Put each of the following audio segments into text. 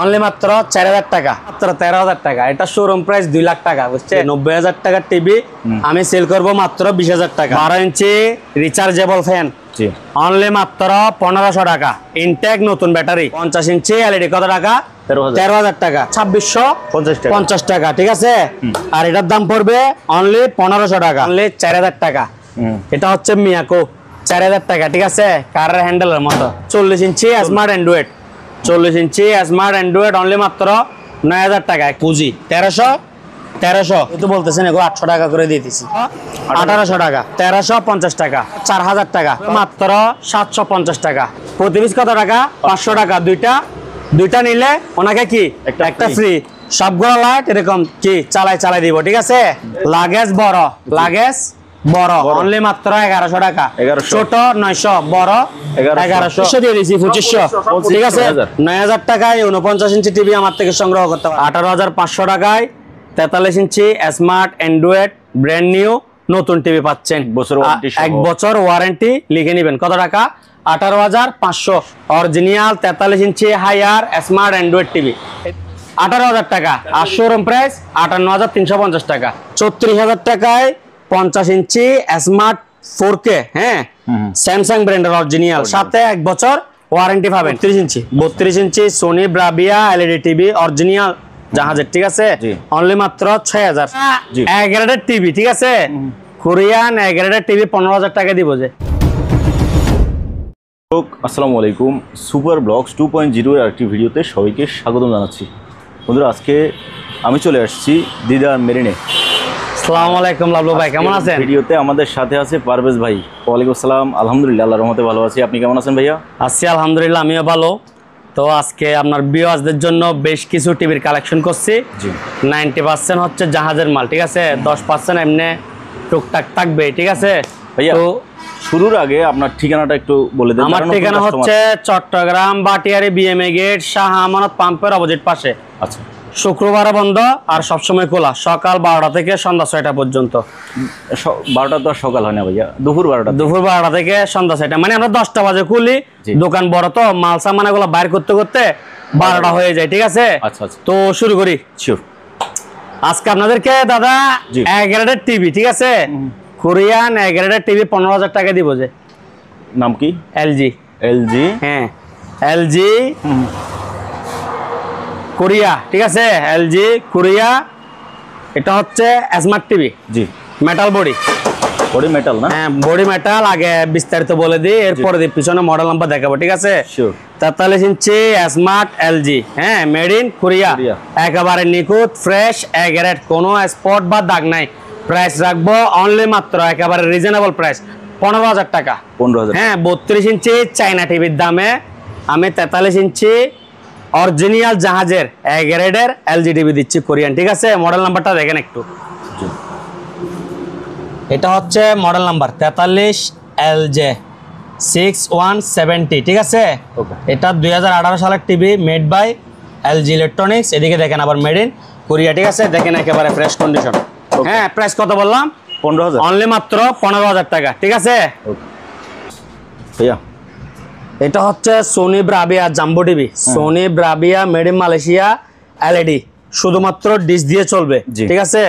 Only মাত্র 4000 টাকা, মাত্র 13000 টাকা। এটা শোরুম প্রাইস 2 লাখ টাকা, বুঝছে? 90000 টাকার টিভি আমি সেল করব মাত্র 20000 টাকা। 12 ইঞ্চি রিচার্জেবল ফ্যান অনলি মাত্র 1500 টাকা। ইনটেক নতুন ব্যাটারি। 50 ইঞ্চি এলইডি কত টাকা? 13000 টাকা। 2650 টাকা, ঠিক আছে? আর এটার দাম পড়বে অনলি 1500 টাকা, অনলি 4000 টাকা। এটা হচ্ছে মিয়াকো, 4000 টাকা, ঠিক আছে? কারের হ্যান্ডেলের মতো। 40 ইঞ্চি স্মার্ট অ্যান্ড্রয়েড, 40 ইঞ্চি স্মার্ট অ্যান্ড্রয়েড অনলি মাত্র 9000 টাকা। পুঁজি 1300 তো বলতেছেন, এগুলো 800 টাকা করে দিয়ে দিছি। 1800 টাকা, 1350 টাকা, 4000 টাকা, মাত্র 750 টাকা। প্রতি পিস কত টাকা? 500 টাকা। দুইটা নিলে ওনাকে কি একটা ফ্রি। সবগুলো লাইট এরকম কি চালাই দিব, ঠিক আছে? লাগেজ বড় অনলি মাত্র 1100 টাকা। ছোট 900, বড় 1100 দিয়ে দিছি। 2500, ঠিক আছে? 9000 টাকায় 49 ইঞ্চি টিভি আমার থেকে সংগ্রহ করতে পারবেন। 18500 টাকায় 43 inch smart Android brand new নতুন টিভি পাচ্ছেন। 1 বছর ওয়ারেন্টি। লিখে নেবেন কত টাকা? 18500। অরিজিনাল 43 ইঞ্চি হাইয়ার স্মার্ট অ্যান্ড্রয়েড টিভি 18000 টাকা। আর শোরুম প্রাইস 58350 টাকা। 34000 টাকায় 50 ইঞ্চি স্মার্ট 4K, হ্যাঁ, স্যামসাং ব্র্যান্ডের অরিজিনাল, সাথে 1 বছর ওয়ারেন্টি পাবেন। 32 inch Sony Bravia LED TV original জাহাজের, ঠিক আছে? অনলি মাত্র 6000। এ গ্রেডের টিভি, ঠিক আছে? কোরিয়ান এ গ্রেডের টিভি 15000 টাকা দিব যে। আসসালামু আলাইকুম, সুপার ব্লগস 2.0 এর একটি ভিডিওতে সবাইকে স্বাগতম জানাচ্ছি। বন্ধুরা, আজকে আমি চলে আসছি দিদার মেরিনে। আসসালামু আলাইকুম লাভলু ভাই, কেমন আছেন? ভিডিওতে আমাদের সাথে আছে পারভেজ ভাই। ওয়ালাইকুম আসসালাম। আলহামদুলিল্লাহ, আল্লাহর রহমতে ভালো আছি। আপনি কেমন আছেন ভাইয়া? আছি আলহামদুলিল্লাহ, আমিও ভালো। তো আজকে আপনার ভিউয়ারদের জন্য বেশ কিছু টিভির কালেকশন করছি। 90% হচ্ছে জাহাজের মাল, ঠিক আছে? 10% এমনি টুকটাক থাকবে, ঠিক আছে ভাইয়া? তো শুরুর আগে আপনার ঠিকানাটা একটু বলে দেন। আমার ঠিকানা হচ্ছে চট্টগ্রাম বাটিয়ারি বিএমএ গেট, শাহ আমানত পাম্পের অপোজিট পাশে। আচ্ছা। শুক্রবার বন্ধ, আর সবসময় খোলা সকাল 12টা থেকে সন্ধ্যা 6টা পর্যন্ত। 12টা তো সকাল হয় না ভাইয়া, দুপুর 12টা থেকে সন্ধ্যা 6টা, মানে আমরা 10টা বাজে খুলি। দোকান বড় তো, মাল সামান এগুলো বাইর করতে করতে 12টা হয়ে যায়, ঠিক আছে? আচ্ছা আচ্ছা, তো শুরু করি। শিওর। আজকে আপনাদেরকে দাদা এ গ্রেডের টিভি, ঠিক আছে? কোরিয়ান এ গ্রেডের টিভি 15000 টাকা দিব যে। নাম কি? এলজি। হ্যাঁ, এলজি কোরিয়া, ঠিক আছে? LG Korea. এটা হচ্ছে স্মার্ট টিভি। জি। মেটাল বডি মেটাল না? হ্যাঁ, বডি মেটাল। আগে বিস্তারিত বলে দিই, এরপরে পিছনে মডেল নাম্বার দেখাবো, ঠিক আছে? শিওর। 43 ইঞ্চি স্মার্ট এলজি, হ্যাঁ, মেড ইন কোরিয়া। একেবারে নিখুঁত ফ্রেশ এ গ্রেড, কোনো স্পট বা দাগ নাই। প্রাইস রাখবো অনলি মাত্র একেবারে রিজনেবল প্রাইস 15000 টাকা। 15000। হ্যাঁ, 32 ইঞ্চি চাইনা টিভির দামে আমি 43 ইঞ্চি অরিজিনাল জাহাজের এ গ্রেডের এলজি টিভি দিচ্ছি কোরিয়ান, ঠিক আছে? মডেল নাম্বারটা দেখেন একটু। এটা হচ্ছে মডেল নাম্বার 43 LJ 6170, ঠিক আছে? এটা 2018 সালের TV, made by LG electronics. এদিকে দেখেন আবার মেড ইন কোরিয়া, ঠিক আছে? দেখেন একেবারে ফ্রেশ কন্ডিশন। হ্যাঁ, প্রাইস কত বললাম? 15000। অনলি মাত্র 15000 টাকা, ঠিক আছে? ভাইয়া, এটা হচ্ছে Sony Bravia jumbo TV. Sony Bravia made in Malaysia LED, শুধুমাত্র ডিশ দিয়ে চলবে, ঠিক আছে?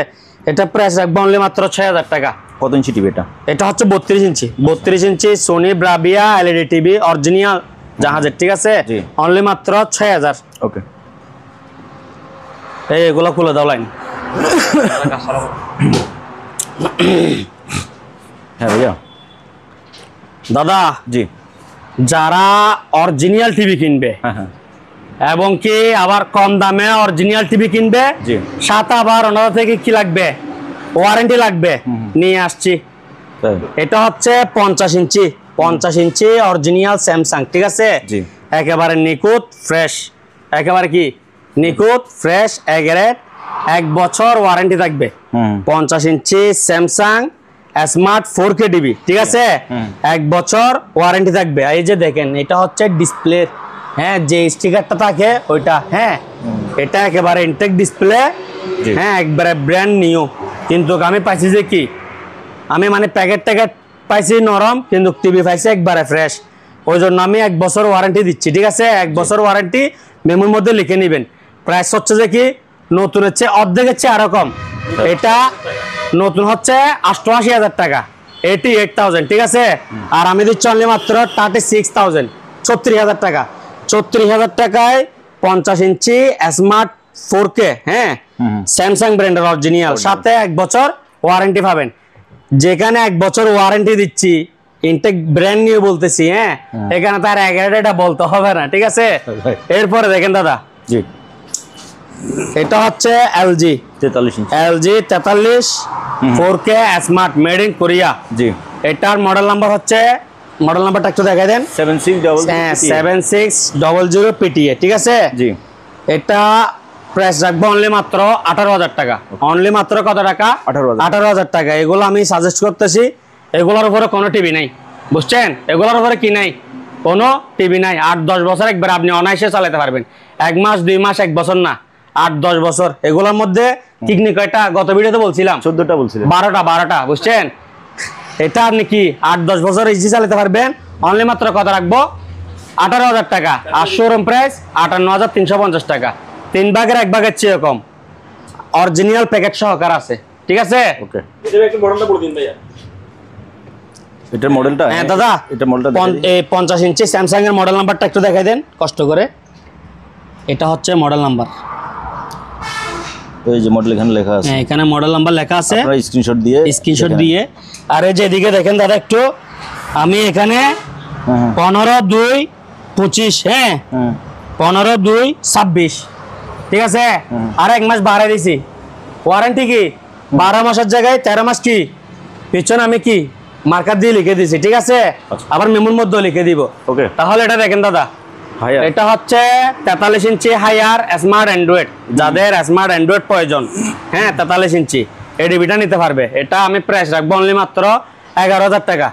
এটা প্রাইস রাখবো অনলি মাত্র 6000 টাকা। কত ইঞ্চি টিভি এটা? এটা হচ্ছে 32 inch Sony Bravia LED TV original জাহাজের, ঠিক আছে? অনলি মাত্র 6000। ওকে। এগুলো খুলে দাও লাইন। হ্যাঁ ভাইয়া। দাদা, জি, যারা অরিজিনাল টিভি কিনবে, হ্যাঁ, এবং কি আবার কম দামে অরিজিনাল টিভি কিনবে, সাথে আবার ওনার থেকে কি লাগবে? ওয়ারেন্টি লাগবে, নিয়ে আসছি। এটা হচ্ছে 50 ইঞ্চি অরিজিনাল স্যামসাং, ঠিক আছে? একেবারে নিখুঁত ফ্রেশ, একেবারে কি নিখুঁত ফ্রেশ এ গ্রেড, 1 বছর ওয়ারেন্টি থাকবে। 50 ইঞ্চি স্যামসাং স্মার্ট 4K টিভি, ঠিক আছে? 1 বছর ওয়ারেন্টি থাকবে। এই যে দেখেন, এটা হচ্ছে ডিসপ্লে, হ্যাঁ, যে স্টিকারটা থাকে ওইটা, হ্যাঁ, এটা একেবারে ইনটেক ডিসপ্লে, হ্যাঁ, একবারে ব্র্যান্ড নিউ। কিন্তু আমি পাইছি যে কি, আমি মানে প্যাকেট পাইছি নরম, কিন্তু টিভি পাইছি একবারে ফ্রেশ। ওই জন্য আমি 1 বছর ওয়ারেন্টি দিচ্ছি, ঠিক আছে? 1 বছর ওয়ারেন্টি মেমোর মধ্যে লিখে নেবেন। প্রাইস হচ্ছে যে কি নতুনের চেয়ে অর্ধেকের চেয়ে আরো কম। এটা নতুন হচ্ছে 88,000 টাকা, 88,000, ঠিক আছে। আর আমি দিচ্ছি অনলি মাত্র 36,000, 34,000 টাকা। 34,000 টাকায় 50 ইঞ্চি স্মার্ট 4K, হ্যাঁ, স্যামসাং ব্র্যান্ডের অরিজিনাল, সাথে 1 বছর ওয়ারেন্টি পাবেন। যেখানে 1 বছর ওয়ারেন্টি দিচ্ছি, ইনটেক ব্র্যান্ড নিউ বলতেছি, হ্যাঁ, এখানে তার 11টা বলতে হবে না, ঠিক আছে। এরপরে দেখেন দাদা, জি, এটা হচ্ছে LG 43 inch, LG 43 4K smart, made in Korea. জি, এটার মডেল নাম্বার হচ্ছে, মডেল নাম্বারটা একটু দেখাই দেন। 7600 PTA, ঠিক আছে। জি, এটা প্রাইস রাখবো অনলি মাত্র 18,000 টাকা। অনলি মাত্র কত টাকা? 18,000 টাকা। এগুলো আমি সাজেস্ট করতেছি, এগুলোর উপরে কোনো টিভি নাই, বুঝছেন? এগুলোর উপরে কি নাই? কোনো টিভি নাই। 8-10 বছর একবার আপনি অনায়াসে চালাতে পারবেন। 1 মাস 2 মাস 1 বছর না, 8-10 বছর। এগুলোর মধ্যে টিকনি কয়টা? গত ভিডিওতে বলছিলাম 14টা বলছিলেন, 12টা, বুঝছেন? এটা আপনি কি 8-10 বছর ইজি চালাতে পারবেন। অনলি মাত্র কত রাখবো? 18,000 টাকা। আর শোরুম প্রাইস 58,350 টাকা। 3 ভাগের 1 ভাগের চেয়ে কম, অরিজিনাল প্যাকেট সহকার আছে, ঠিক আছে। ওকে, এটা একটু মডেলটা বলে দিন ভাইয়া। এটার মডেলটা, হ্যাঁ দাদা, এটা মডেলটা 50 ইঞ্চি স্যামসাং এর মডেল নাম্বারটা একটু দেখাই দেন কষ্ট করে। এটা হচ্ছে মডেল নাম্বার, এই যে মডেল এখানে লেখা আছে, হ্যাঁ, এখানে মডেল নাম্বার লেখা আছে, আপনারা স্ক্রিনশট দিয়ে। আর এই যে এদিকে দেখেন দাদা একটু, আমি এখানে 15/2/25, হ্যাঁ, 15/2/26, ঠিক আছে। আর 1 মাস বাড়াই দিছি। ওয়ারেন্টি কি 12 মাসের জায়গায় 13 মাস। কি পিছনে আমি কি মার্কার দিয়ে লিখে দিছি, ঠিক আছে। আবার মেমোর মধ্যে লিখে দিব। ওকে, তাহলে এটা দেখেন দাদা, এটা হচ্ছে 43 ইঞ্চি হাইয়ার স্মার্ট অ্যান্ড্রয়েড। যাদের স্মার্ট অ্যান্ড্রয়েড প্রয়োজন, হ্যাঁ, 43 ইঞ্চি এই টিভিটা নিতে পারবে। এটা আমি প্রাইস রাখবো অনলি মাত্র 11,000 টাকা।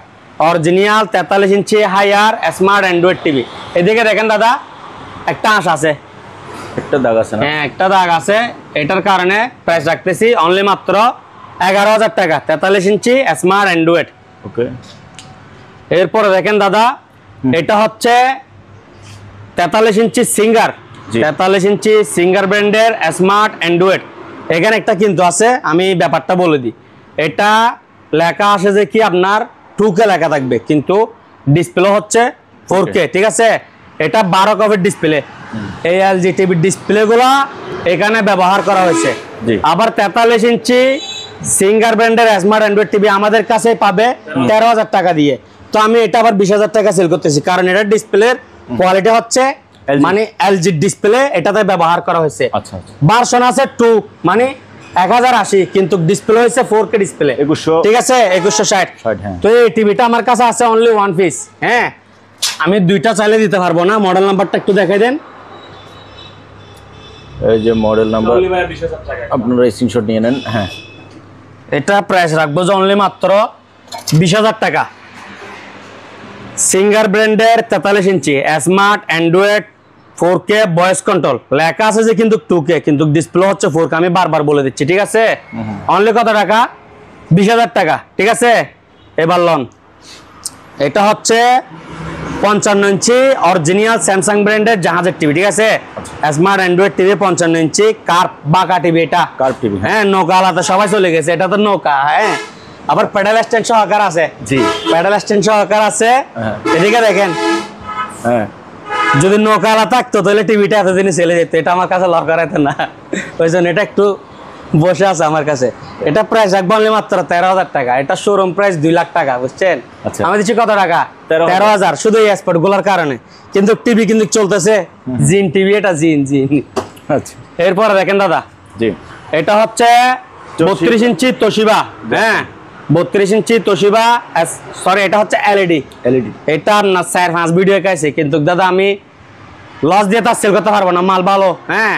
অরিজিনাল 43 ইঞ্চি হাইয়ার স্মার্ট অ্যান্ড্রয়েড টিভি। এদিকে দেখেন দাদা, একটা আঁশ আছে, একটা দাগ আছে না? হ্যাঁ, একটা দাগ আছে। এটার কারণে প্রাইস রাখতেছি অনলি মাত্র 11,000 টাকা, 43 ইঞ্চি স্মার্ট অ্যান্ড্রয়েড। ওকে, এরপরে দেখেন দাদা, এটা হচ্ছে 43 ইঞ্চি সিঙ্গার, 43 ইঞ্চি সিঙ্গার ব্র্যান্ডের স্মার্ট অ্যান্ড্রয়েড। এখানে একটা কিন্তু আছে, আমি ব্যাপারটা বলে দিই। এটা লেখা আসে যে কি আপনার 2K লেখা থাকবে, কিন্তু ডিসপ্লে হচ্ছে 4K, ঠিক আছে। এটা 12 কপের ডিসপ্লে। এই এলজি টিভির ডিসপ্লেগুলো এখানে ব্যবহার করা হয়েছে। আবার 43 ইঞ্চি সিঙ্গার ব্র্যান্ডের স্মার্ট অ্যান্ড্রয়েড টিভি আমাদের কাছে পাবে 13,000 টাকা দিয়ে। তো আমি এটা আবার 20,000 টাকা সেল করতেছি, কারণ এটা ডিসপ্লের কোয়ালিটি হচ্ছে মানে এলজি ডিসপ্লে, এটাতে ব্যবহার করা হয়েছে। আচ্ছা, ভার্সন আছে 2, মানে 1080, কিন্তু ডিসপ্লে হয়েছে 4K ডিসপ্লে, 2100, ঠিক আছে, 2160। হ্যাঁ। তো এই টিভিটা আমার কাছে আছে অনলি 1 পিস, হ্যাঁ। আমি 2টা চাইলে দিতে পারবো না। মডেল নাম্বারটা একটু দেখাই দেন। এই যে মডেল নাম্বার, অনলি ভাইয়া 20,000 টাকা। আপনারা স্ক্রিনশট নিয়ে নেন। হ্যাঁ, এটা প্রাইস রাখবো যে অনলি মাত্র 20,000 টাকা। সিঙ্গার ব্র্যান্ডের 43 inch smart Android 4K voice control লেখা আছে যে, কিন্তু 2K, কিন্তু ডিসপ্লে হচ্ছে 4K। আমি বারবার বলে দিচ্ছি, ঠিক আছে। অনলি কত টাকা? 20,000 টাকা, ঠিক আছে। এবার লন, এটা হচ্ছে 55 ইঞ্চি অরিজিনাল স্যামসাং ব্র্যান্ডের জাহাজের টিভি, ঠিক আছে। স্মার্ট অ্যান্ড্রয়েড টিভি 55 ইঞ্চি কার্ভ বাঁকা টিভি। এটা কার্ভ টিভি, হ্যাঁ, নৌকা আলাদা সবাই চলে গেছে, এটা তো নৌকা, হ্যাঁ। আবার প্যাডেল স্ট্যান্ড সহকার আছে, জি, প্যাডেল স্ট্যান্ড সহকার আছে। এদিকে দেখেন, হ্যাঁ, যদি নৌকা আলাদা থাকতো তাহলে টিভিটা এতদিনে চলে যেত। এটা আমার কাছে লক করাইতো না, ওই জন্য এটা একটু বসে আছে আমার কাছে। এটা প্রাইস রাখবো অনলি মাত্র 13,000 টাকা। এটা শোরুম প্রাইস 2 লাখ টাকা, বুঝছেন। আমি দিচ্ছি কত টাকা? 13,000, শুধু এই স্পট গুলার কারণে। কিন্তু টিভি কিন্তু চলতেছে জিন টিভি, এটা জিন। আচ্ছা। এরপরে দেখেন দাদা, জি, এটা হচ্ছে 32 ইঞ্চি তোশিবা, হ্যাঁ, 32 ইঞ্চি তোশিবা, সরি, এটা হচ্ছে এলইডি। এটা না 4-5 ভিডিও খাইছে, কিন্তু দাদা আমি লস দিয়ে তার সেল করতে পারবো না, মাল ভালো, হ্যাঁ।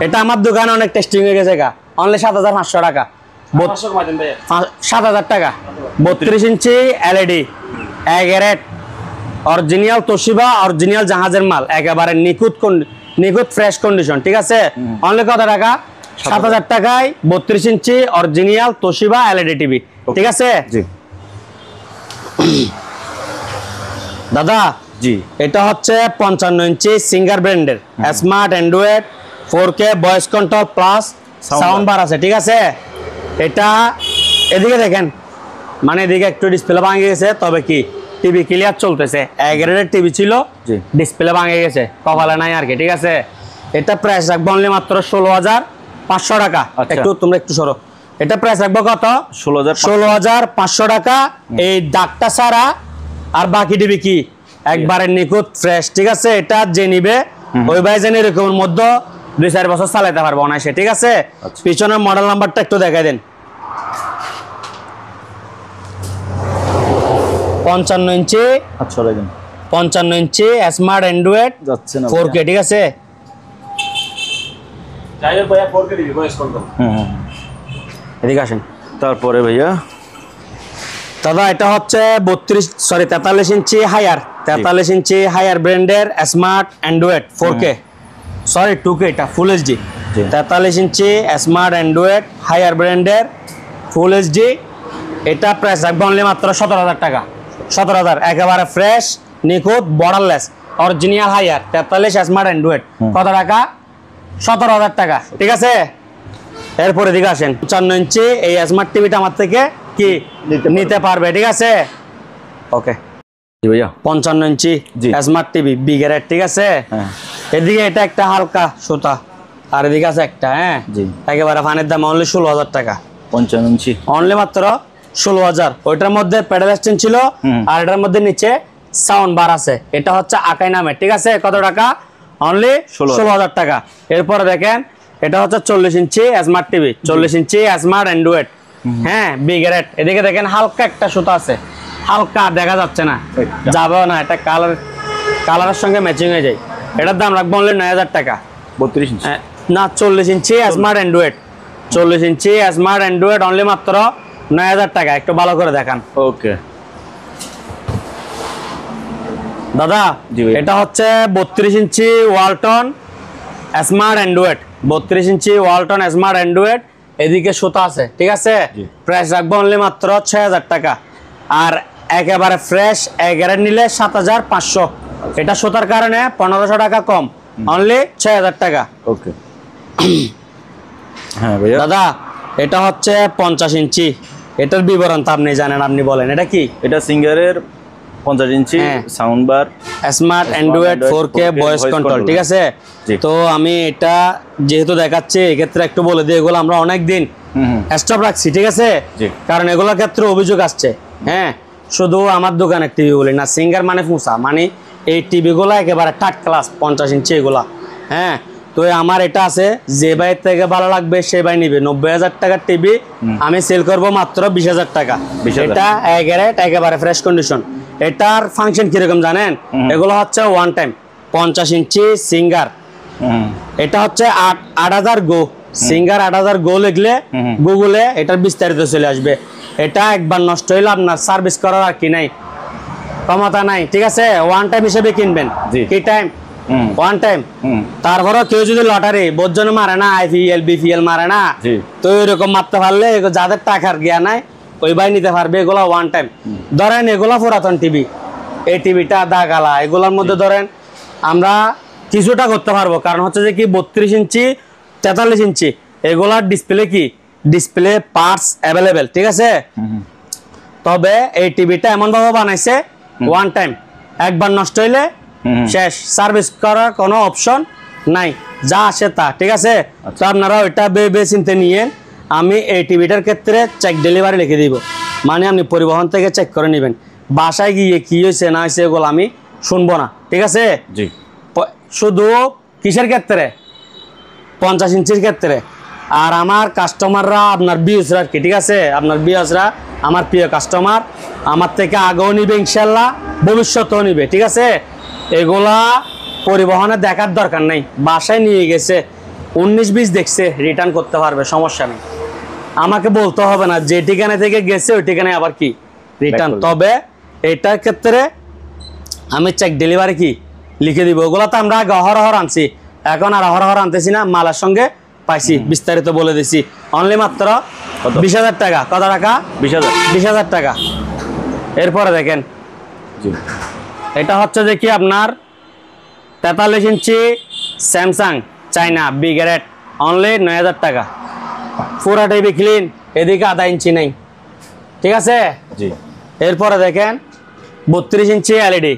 এটা আমার দোকানে অনেক টেস্টিং হয়ে গেছে, অনলি 7,500 টাকা, 7,000 টাকা। 32 inch LED, এগারেট original Toshiba, original জাহাজের মাল, একেবারে নিখুঁত ফ্রেশ কন্ডিশন, ঠিক আছে। অনলি কত টাকা? 7,000 টাকায় 32 ইঞ্চি অরিজিনাল তোশিবা এলইডি টিভি, ঠিক আছে। জি। দাদা জি এটা হচ্ছে 55 ইঞ্চি সিঙ্গার ব্র্যান্ডের smart Android 4K voice control plus sound bar আছে, ঠিক আছে। এটা এদিকে দেখেন, মানে এদিকে একটু ডিসপ্লে ভাঙে গেছে, তবে কি টিভি ক্লিয়ার চলতেছে। 11 টিভি ছিল, ডিসপ্লে ভাঙে গেছে, কপালে নাই আর কি, ঠিক আছে। এটা প্রাইস রাখবো অনলি মাত্র 16,500 টাকা। তোমরা একটু সরো, এটা প্রাইস রাখবো কত? 16,500 টাকা। এই দাগটা ছাড়া আর বাকি টিভি কি একবারে নিখুঁত ফ্রেশ, ঠিক আছে। এটা যে নিবে ওই ভাই যেন এরকমের মধ্যে 2-4 বছর চালাতে পারবো না সে, ঠিক আছে। পিছনের মডেল নাম্বারটা একটু দেখাই দেন। 55 ইঞ্চি, 55 ইঞ্চি স্মার্ট অ্যান্ড্রয়েড যাচ্ছে না 4K, ঠিক আছে। যাই ভাইয়া 4K দিবি ভয়েস কন্ট্রোল। এদিকে আসেন। তারপরে ভাইয়া দাদা এটা হচ্ছে 43 ইঞ্চি হায়ার, 43 ইঞ্চি হায়ার ব্র্যান্ডের smart Android 4K, sorry 2K, এটা full HD. 43 inch smart android Haier ব্র্যান্ডের ফুল এইচডি। এটা প্রাইস রাখবো অনলি মাত্র 17,000 টাকা। 17,000, একেবারে ফ্রেশ, নিখুঁত, borderless, original Haier 43 smart android. কত টাকা? 17,000 টাকা, ঠিক আছে। এরপরে দিকে আসেন, 55 ইঞ্চি এই স্মার্ট টিভিটা আমার থেকে কি নিতে পারবে, ঠিক আছে। ওকে ভাইয়া 55 ইঞ্চি স্মার্ট টিভি বিগের, ঠিক আছে। এদিকে এটা একটা হালকা সুতা, আর এদিকে আছে একটা, হ্যাঁ একেবারে ফানের দাম অনলি 16,000 টাকা। 55 ইঞ্চি অনলি মাত্র 16,000। ওইটার মধ্যে প্যাডেল স্ট্যান্ড ছিল, আর এটার মধ্যে নিচে সাউন্ড বার আছে। এটা হচ্ছে আকাই নামে, ঠিক আছে। কত টাকা? অনলি 16,000 টাকা। এরপরে দেখেন, এটা হচ্ছে 40 ইঞ্চি স্মার্ট টিভি, 40 ইঞ্চি স্মার্ট অ্যান্ড্রয়েড, হ্যাঁ বিগেরেট। এদিকে দেখেন হালকা একটা সুতা আছে, হালকা দেখা যাচ্ছে না, যাবেও না, এটা কালারের সঙ্গে ম্যাচিং হয়ে যায়। এটার দাম রাখবো অনলি 9,000 টাকা। 32 ইঞ্চি না, 40 ইঞ্চি স্মার্ট অ্যান্ড্রয়েড, 40 ইঞ্চি স্মার্ট অ্যান্ড্রয়েড অনলি মাত্র 9,000 টাকা। একটু ভালো করে দেখান। ওকে দাদা এটা হচ্ছে 32 ইঞ্চি ওয়ালটন স্মার্ট অ্যান্ড্রয়েড, 32 ইঞ্চি ওয়ালটন স্মার্ট অ্যান্ড্রয়েড। এদিকে সুতা আছে, ঠিক আছে। প্রাইস রাখবো অনলি মাত্র 6,000 টাকা। আর একেবারে ফ্রেশ 11 নিলে 7,500। এটা সুতার কারণে 1,500 টাকা কম, অনলি 6,000 টাকা। ওকে হ্যাঁ ভাইয়া। দাদা এটা হচ্ছে 50 ইঞ্চি, এটার বিবরণ তো আপনি জানেন, আপনি বলেন এটা কি। এটা সিঙ্গারের 50 inch sound bar, smart Android 4K voice control, ঠিক আছে। তো আমি এটা যেহেতু দেখাচ্ছি, এক্ষেত্রে একটু বলে দিই, এগুলো আমরা অনেক দিন স্টপ রাখছি, ঠিক আছে। কারণ এগুলোর ক্ষেত্রে অভিযোগ আসছে, হ্যাঁ। শুধু আমার দোকানের টিভি বলি না, সিঙ্গার মানে ফুসা, মানে এই টিভিগুলো একেবারে থার্ড ক্লাস 50 ইঞ্চি এগুলা, হ্যাঁ। তো আমার এটা আছে, যে ভাই থেকে ভালো লাগবে সে ভাই নিবে। 90,000 টাকার টিভি আমি সেল করব মাত্র 20,000 টাকা। এটা একেবারে ফ্রেশ কন্ডিশন। এটার ফাংশন কিরকম জানেন? এগুলো হচ্ছে ওয়ান টাইম 50 ইঞ্চি সিঙ্গার, এটা হচ্ছে 8,000 গো সিঙ্গার, 8,000 গো লিখলে গুগলে এটার বিস্তারিত চলে আসবে। এটা একবার নষ্ট হইলে আপনার সার্ভিস করার আর কি নাই, ক্ষমতা নাই, ঠিক আছে। ওয়ান টাইম হিসেবে কিনবেন, কি টাইম ওয়ান টাইম। তারপরে কেউ যদি লটারি বোঝন মারে না, IPL BPL মারে না, তো এরকম মারতে পারলে যাদের টাকার জ্ঞান নাই ওই ভাই নিতে পারবে। এগুলা ওয়ান টাইম। ধরেন এগুলা পুরাতন টিভি, এই টিভিটা দাগালা, এগুলোর মধ্যে ধরেন আমরা কিছুটা করতে পারবো, কারণ হচ্ছে যে কি 32 ইঞ্চি 43 ইঞ্চি এগুলার ডিসপ্লে কি ডিসপ্লে পার্টস অ্যাভেলেবেল, ঠিক আছে। তবে এই টিভিটা এমন ভাবে বানাইছে ওয়ান টাইম, একবার নষ্ট হইলে শেষ, সার্ভিস করার কোনো অপশন নাই, যা আসে তা, ঠিক আছে। তো আপনারা ওইটা ভেবে চিন্তে নিয়ে, আমি এই টিভিটার ক্ষেত্রে চেক ডেলিভারি লিখে দিব, মানে আপনি পরিবহন থেকে চেক করে নেবেন। বাসায় গিয়ে কি হয়েছে না হয়েছে এগুলো আমি শুনবো না, ঠিক আছে। শুধু কিসের ক্ষেত্রে? 50 ইঞ্চির ক্ষেত্রে। আর আমার কাস্টমাররা আপনার বিএসরা আর কি, ঠিক আছে। আপনার বিএসরা আমার প্রিয় কাস্টমার, আমার থেকে আগেও নিবে ইনশাল্লাহ, ভবিষ্যতেও নিবে, ঠিক আছে। এগুলা পরিবহনে দেখার দরকার নেই, বাসায় নিয়ে গেছে 19-20 দেখছে, রিটার্ন করতে পারবে, সমস্যা নেই। আমাকে বলতে হবে না যে ঠিকানা থেকে গেছে ওই ঠিকানায় আবার কি রিটার্ন। তবে এটার ক্ষেত্রে আমি চেক ডেলিভারি কি লিখে দিব। ওগুলো তো আমরা আগে অহরহর আনছি, এখন আর অহরহর আনতেছি না, মালের সঙ্গে পাইছি, বিস্তারিত বলে দিছি। অনলি মাত্র 20,000 টাকা। কত টাকা? 20,000 টাকা। এরপরে দেখেন এটা হচ্ছে যে কি আপনার 43 ইঞ্চি স্যামসাং চাইনা বি গ্রেড অনলি 9000 টাকা। পুরা টিভি ক্লিন, এদিকে আধা ইঞ্চি নেই, ঠিক আছে। জি। এরপরে দেখেন 32 ইঞ্চি এলইডি,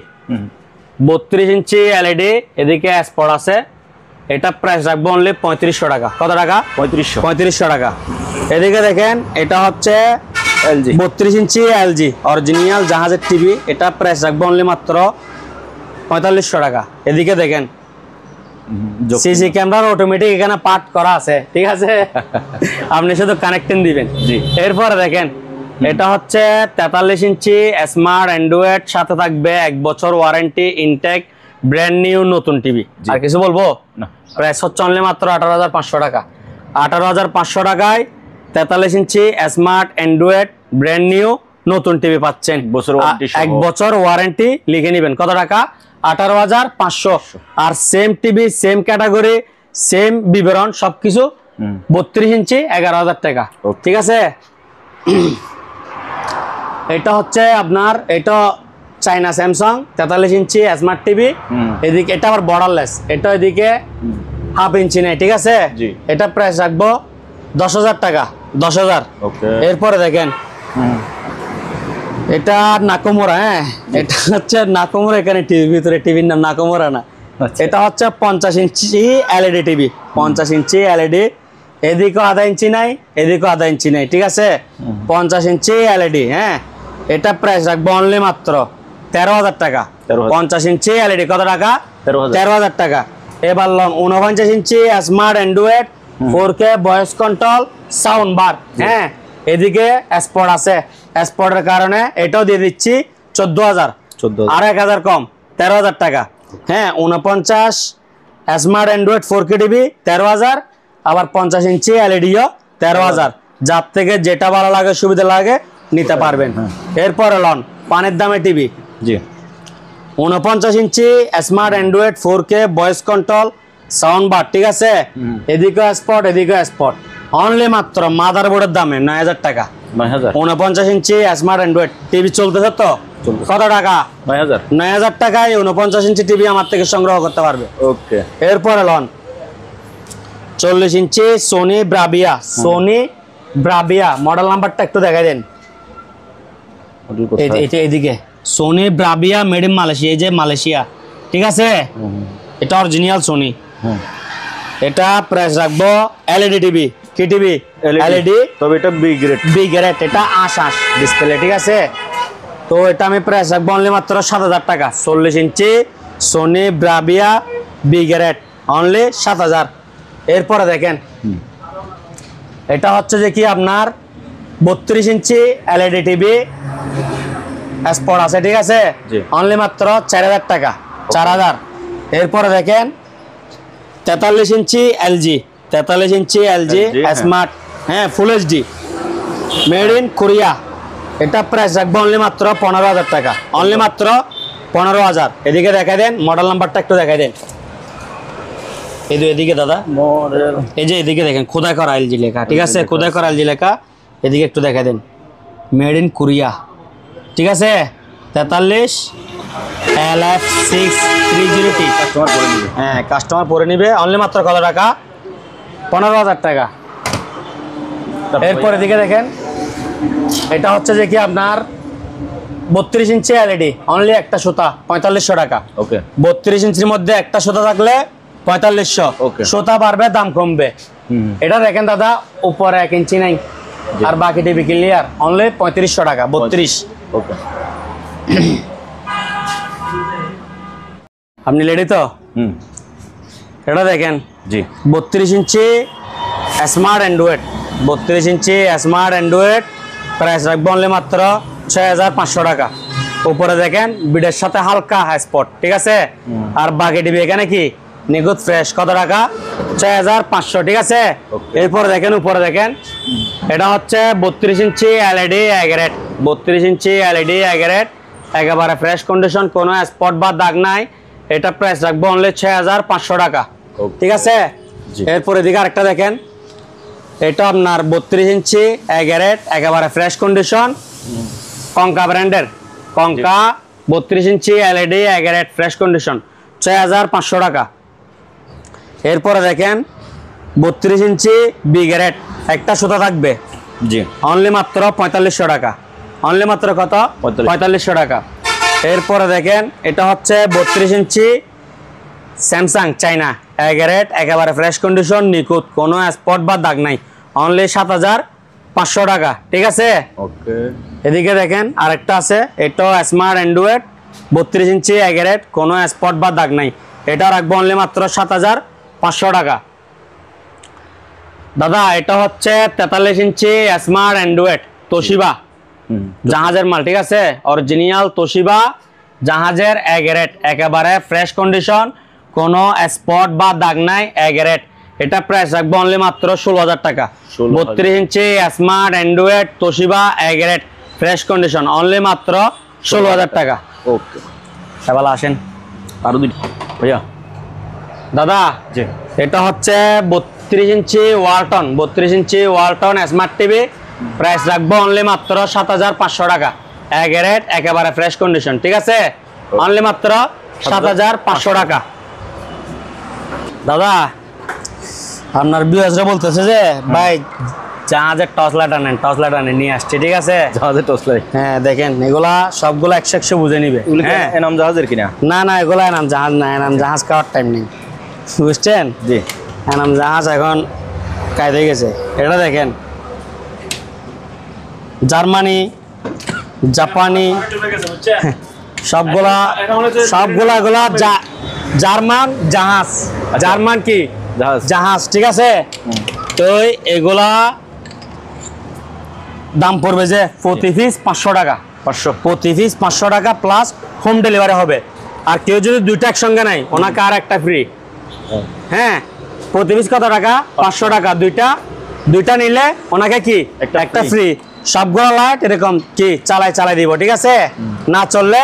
32 ইঞ্চি এলইডি, এদিকে স্পট আছে। এটা প্রাইস রাখবো অনলি 3500 টাকা। কত টাকা? 3500 টাকা। এদিকে দেখেন এটা হচ্ছে এলজি 32 ইঞ্চি এলজি অরিজিনাল জাহাজের টিভি, এটা প্রাইস রাখবো অনলি মাত্র 4500 টাকা। এদিকে দেখেন সিসি ক্যামেরার অটোমেটিক এখানে পার্ট করা আছে, ঠিক আছে। আপনি শুধু কানেকশন দিবেন। জি। এরপরে দেখেন এটা হচ্ছে 43 ইঞ্চি স্মার্ট অ্যান্ড্রয়েড, সাথে থাকবে 1 বছর ওয়ারেন্টি, ইনটেক, ব্র্যান্ড নিউ নতুন টিভি। আর কিছু বলবো না। প্রাইস হচ্ছে অনলি মাত্র 18500 টাকা। 18500 টাকায় 43 inch smart Android brand new নতুন টিভি পাচ্ছেন। বছর ওয়ারেন্টি সহ। 1 বছর ওয়ারেন্টি লিখে নেবেন। কত টাকা? 18500। আর same TV, same category, same বিবরণ সবকিছু 32 ইঞ্চি 11000 টাকা, ঠিক আছে। এটা হচ্ছে আপনার, এটা চাইনা স্যামসাং 43 ইঞ্চি স্মার্ট টিভি, এদিকে এটা আবার বর্ডারলেস, এটা এদিকে হাফ ইঞ্চি নেই, ঠিক আছে। জি। এটা প্রাইস রাখবো 10000 টাকা। 10000। ওকে। এরপরে দেখেন এটা নাকোমোরা, হ্যাঁ এটা হচ্ছে নাকোমোরা, এখানে টিভির ভিতরে টিভির নাম নাকোমোরা না। এটা হচ্ছে 50 inch LED TV, 50 inch LED, এদিকেও আধা ইঞ্চি নাই, এদিকেও আধা ইঞ্চি নাই, ঠিক আছে। 50 ইঞ্চি এলইডি, হ্যাঁ এটা প্রাইস রাখবো অনলি মাত্র 13000 টাকা। 50 ইঞ্চি এলইডি কত টাকা? 13000 টাকা। এবার লন 49 inch smart Android 4K voice control sound bar, হ্যাঁ এদিকে স্পট আছে, স্পটের কারণে এটাও দিয়ে দিচ্ছি 14000, আর 1000 কম 13000 টাকা। হ্যাঁ 49 স্মার্ট অ্যান্ড্রয়েড 4K টিভি 13000, আবার 50 ইঞ্চি এলইডিও 13000। যার থেকে যেটা ভালো লাগে সুবিধা লাগে নিতে পারবেন। এরপরে লন পানের দামে টিভি, জি 49 inch smart Android 4K voice control sound bar, ঠিক আছে। এদিকে স্পট, এদিকে স্পট, অনলি মাত্র মাদারবোর্ডের দামে 9000 টাকা। 49 ইঞ্চি স্মার্ট অ্যান্ড্রয়েড টিভি চলতেছে তো কত টাকা? 9000 টাকায় 49 ইঞ্চি টিভি আমার থেকে সংগ্রহ করতে পারবে। ওকে। এরপরে লন 40 inch Sony Bravia, Sony Bravia model নাম্বারটা একটু দেখাই দেন। এদিকে Sony Bravia made in Malaysia, এই যে মালয়েশিয়া, ঠিক আছে। এটা অরিজিনাল সোনি। এটা প্রাইস রাখবো এলইডি টিভি, কি টিভি? এলইডি, তবে এটা বি গ্রেড। বি গ্রেড, এটা 88 ডিসপ্লে, ঠিক আছে। তো এটা আমি প্রাইস রাখবো অনলি মাত্র 7000 টাকা। 40 inch Sony Bravia B grade only 7000। এরপরে দেখেন এটা হচ্ছে যে কি আপনার 32 ইঞ্চি এলইডি টিভি স্পট আছে, ঠিক আছে, অনলি মাত্র 4000 টাকা। 4000। এরপরে দেখেন 43 inch LG, 43 inch LG smart, হ্যাঁ full HD made in Korea, এটা প্রাইস রাখবো অনলি মাত্র 15000 টাকা, অনলি মাত্র 15000। এদিকে দেখা দেন মডেল নাম্বারটা একটু দেখা দেন। এদিকে দাদা মডেল, এই যে এদিকে দেখেন খোদাই করা এলজি লেখা, ঠিক আছে, খোদাই করা এলজি লেখা, এদিকে একটু দেখা দেন মেড ইন কোরিয়া, ঠিক আছে। 43 LF630T কাস্টমার করে নিবে, হ্যাঁ কাস্টমার পরে নিবে, অনলি মাত্র কত টাকা? 15000 টাকা। এরপরে দিকে দেখেন এটা হচ্ছে যে কি আপনার 32 ইঞ্চি এলইডি, অনলি একটা সুতা 4500 টাকা। ওকে। 32 ইঞ্চির মধ্যে একটা সুতা থাকলে 4500, সুতা বাড়বে দাম কমবে। এটা দেখেন দাদা উপরে 1 ইঞ্চি নাই, আর বাকি টিভি ক্লিয়ার, অনলি 3500 টাকা। 32। ওকে। আপনি রেডি তো? এটা দেখেন জি 32 inch smart Android, 32 inch smart Android price রাখবো অনলি মাত্র 6500 টাকা। উপরে দেখেন বিডের সাথে হালকা স্পট, ঠিক আছে, আর বাকি টিভি এখানে কি নিখুঁত ফ্রেশ, কত টাকা? 6500, ঠিক আছে। এরপরে দেখেন উপরে দেখেন এটা হচ্ছে 32 inch LED grade, 32 inch LED grade, একেবারে ফ্রেশ কন্ডিশন, কোনো স্পট বা দাগ নাই। এটা প্রাইস রাখবো অনলি 6500 টাকা, ঠিক আছে। এরপরে এদিকে আরেকটা দেখেন, এটা আপনার 32 ইঞ্চি গ্রেড, একেবারে ফ্রেশ কন্ডিশন, কঙ্কা ব্র্যান্ডের, কঙ্কা 32 ইঞ্চি এলইডি এগারেট ফ্রেশ কন্ডিশন 6500 টাকা। এরপরে দেখেন 32 ইঞ্চি বিগ্রেড একটা সুতা থাকবে, জি অনলি মাত্র 4500 টাকা। অনলি মাত্র কত? 4500 টাকা। এরপরে দেখেন এটা হচ্ছে 32 ইঞ্চি স্যামসাং চাইনা এগারেট, একেবারে ফ্রেশ কন্ডিশন, নিখুঁত, কোনো স্পট বা দাগ নাই, অনলি 7500 টাকা। ঠিক আছে, ওকে। এদিকে দেখেন আরেকটা আছে, এটাও স্মার্ট অ্যান্ড্রয়েড 32 ইঞ্চি এগারেট, কোনো স্পট বা দাগ নাই, এটা রাখবো অনলি মাত্র 7500 টাকা। দাদা এটা হচ্ছে 43 ইঞ্চি স্মার্ট অ্যান্ড্রয়েড তোশিবা জাহাজের মাল। ঠিক আছে, অরিজিনাল তোশিবা জাহাজের এগারেট, একেবারে ফ্রেশ কন্ডিশন, কোনো স্পট বা দাগ নাই, এগারেট। এটা প্রাইস রাখবো অনলি মাত্র 16000 টাকা। 32 ইঞ্চি স্মার্ট অ্যান্ড্রয়েড তোশিবা এগারেট ফ্রেশ কন্ডিশন, অনলি মাত্র 16000 টাকা। ওকে, এবার আসেন আরো দুই ভাইয়া। দাদা জি এটা হচ্ছে 32 ইঞ্চি ওয়ালটন, 32 ইঞ্চি ওয়ালটন স্মার্ট টিভি, প্রাইস রাখবো অনলি মাত্র 7500 টাকা, এগারেট, একেবারে ফ্রেশ কন্ডিশন। ঠিক আছে, অনলি মাত্র 7500 টাকা। দাদা আপনার বিএসরা বলতেছে যে ভাই জাহাজের টর্চ লাইট আনেন, টর্চ লাইট আনেন, নিয়ে আসছে। ঠিক আছে, জাহাজের টর্চ লাইট। হ্যাঁ দেখেন এগুলা সবগুলো 100 বুঝে নিবে। হ্যাঁ এনাম জাহাজের কিনা? না না, এগুলা এনাম জাহাজ না, এনাম জাহাজ খাওয়ার টাইম নেই, বুঝছেন? জি এনাম জাহাজ এখন কায়দে গেছে। এটা দেখেন জার্মানি, জাপানি, সবগুলা এগুলা জার্মান জাহাজ, জার্মান কি জাহাজ। জাহাজ। ঠিক আছে, তো এগুলা দাম পড়বে যে প্রতি পিস 500 টাকা, 500 প্রতি পিস 500 টাকা প্লাস হোম ডেলিভারি হবে। আর কেউ যদি দুইটা একসঙ্গে নেয় ওনাকে আর একটা ফ্রি। হ্যাঁ, প্রতি পিস কত টাকা? 500 টাকা। দুইটা নিলে ওনাকে কি একটা ফ্রি। সবগুলো লাইট এরকম কি চালাই দিব। ঠিক আছে, না চললে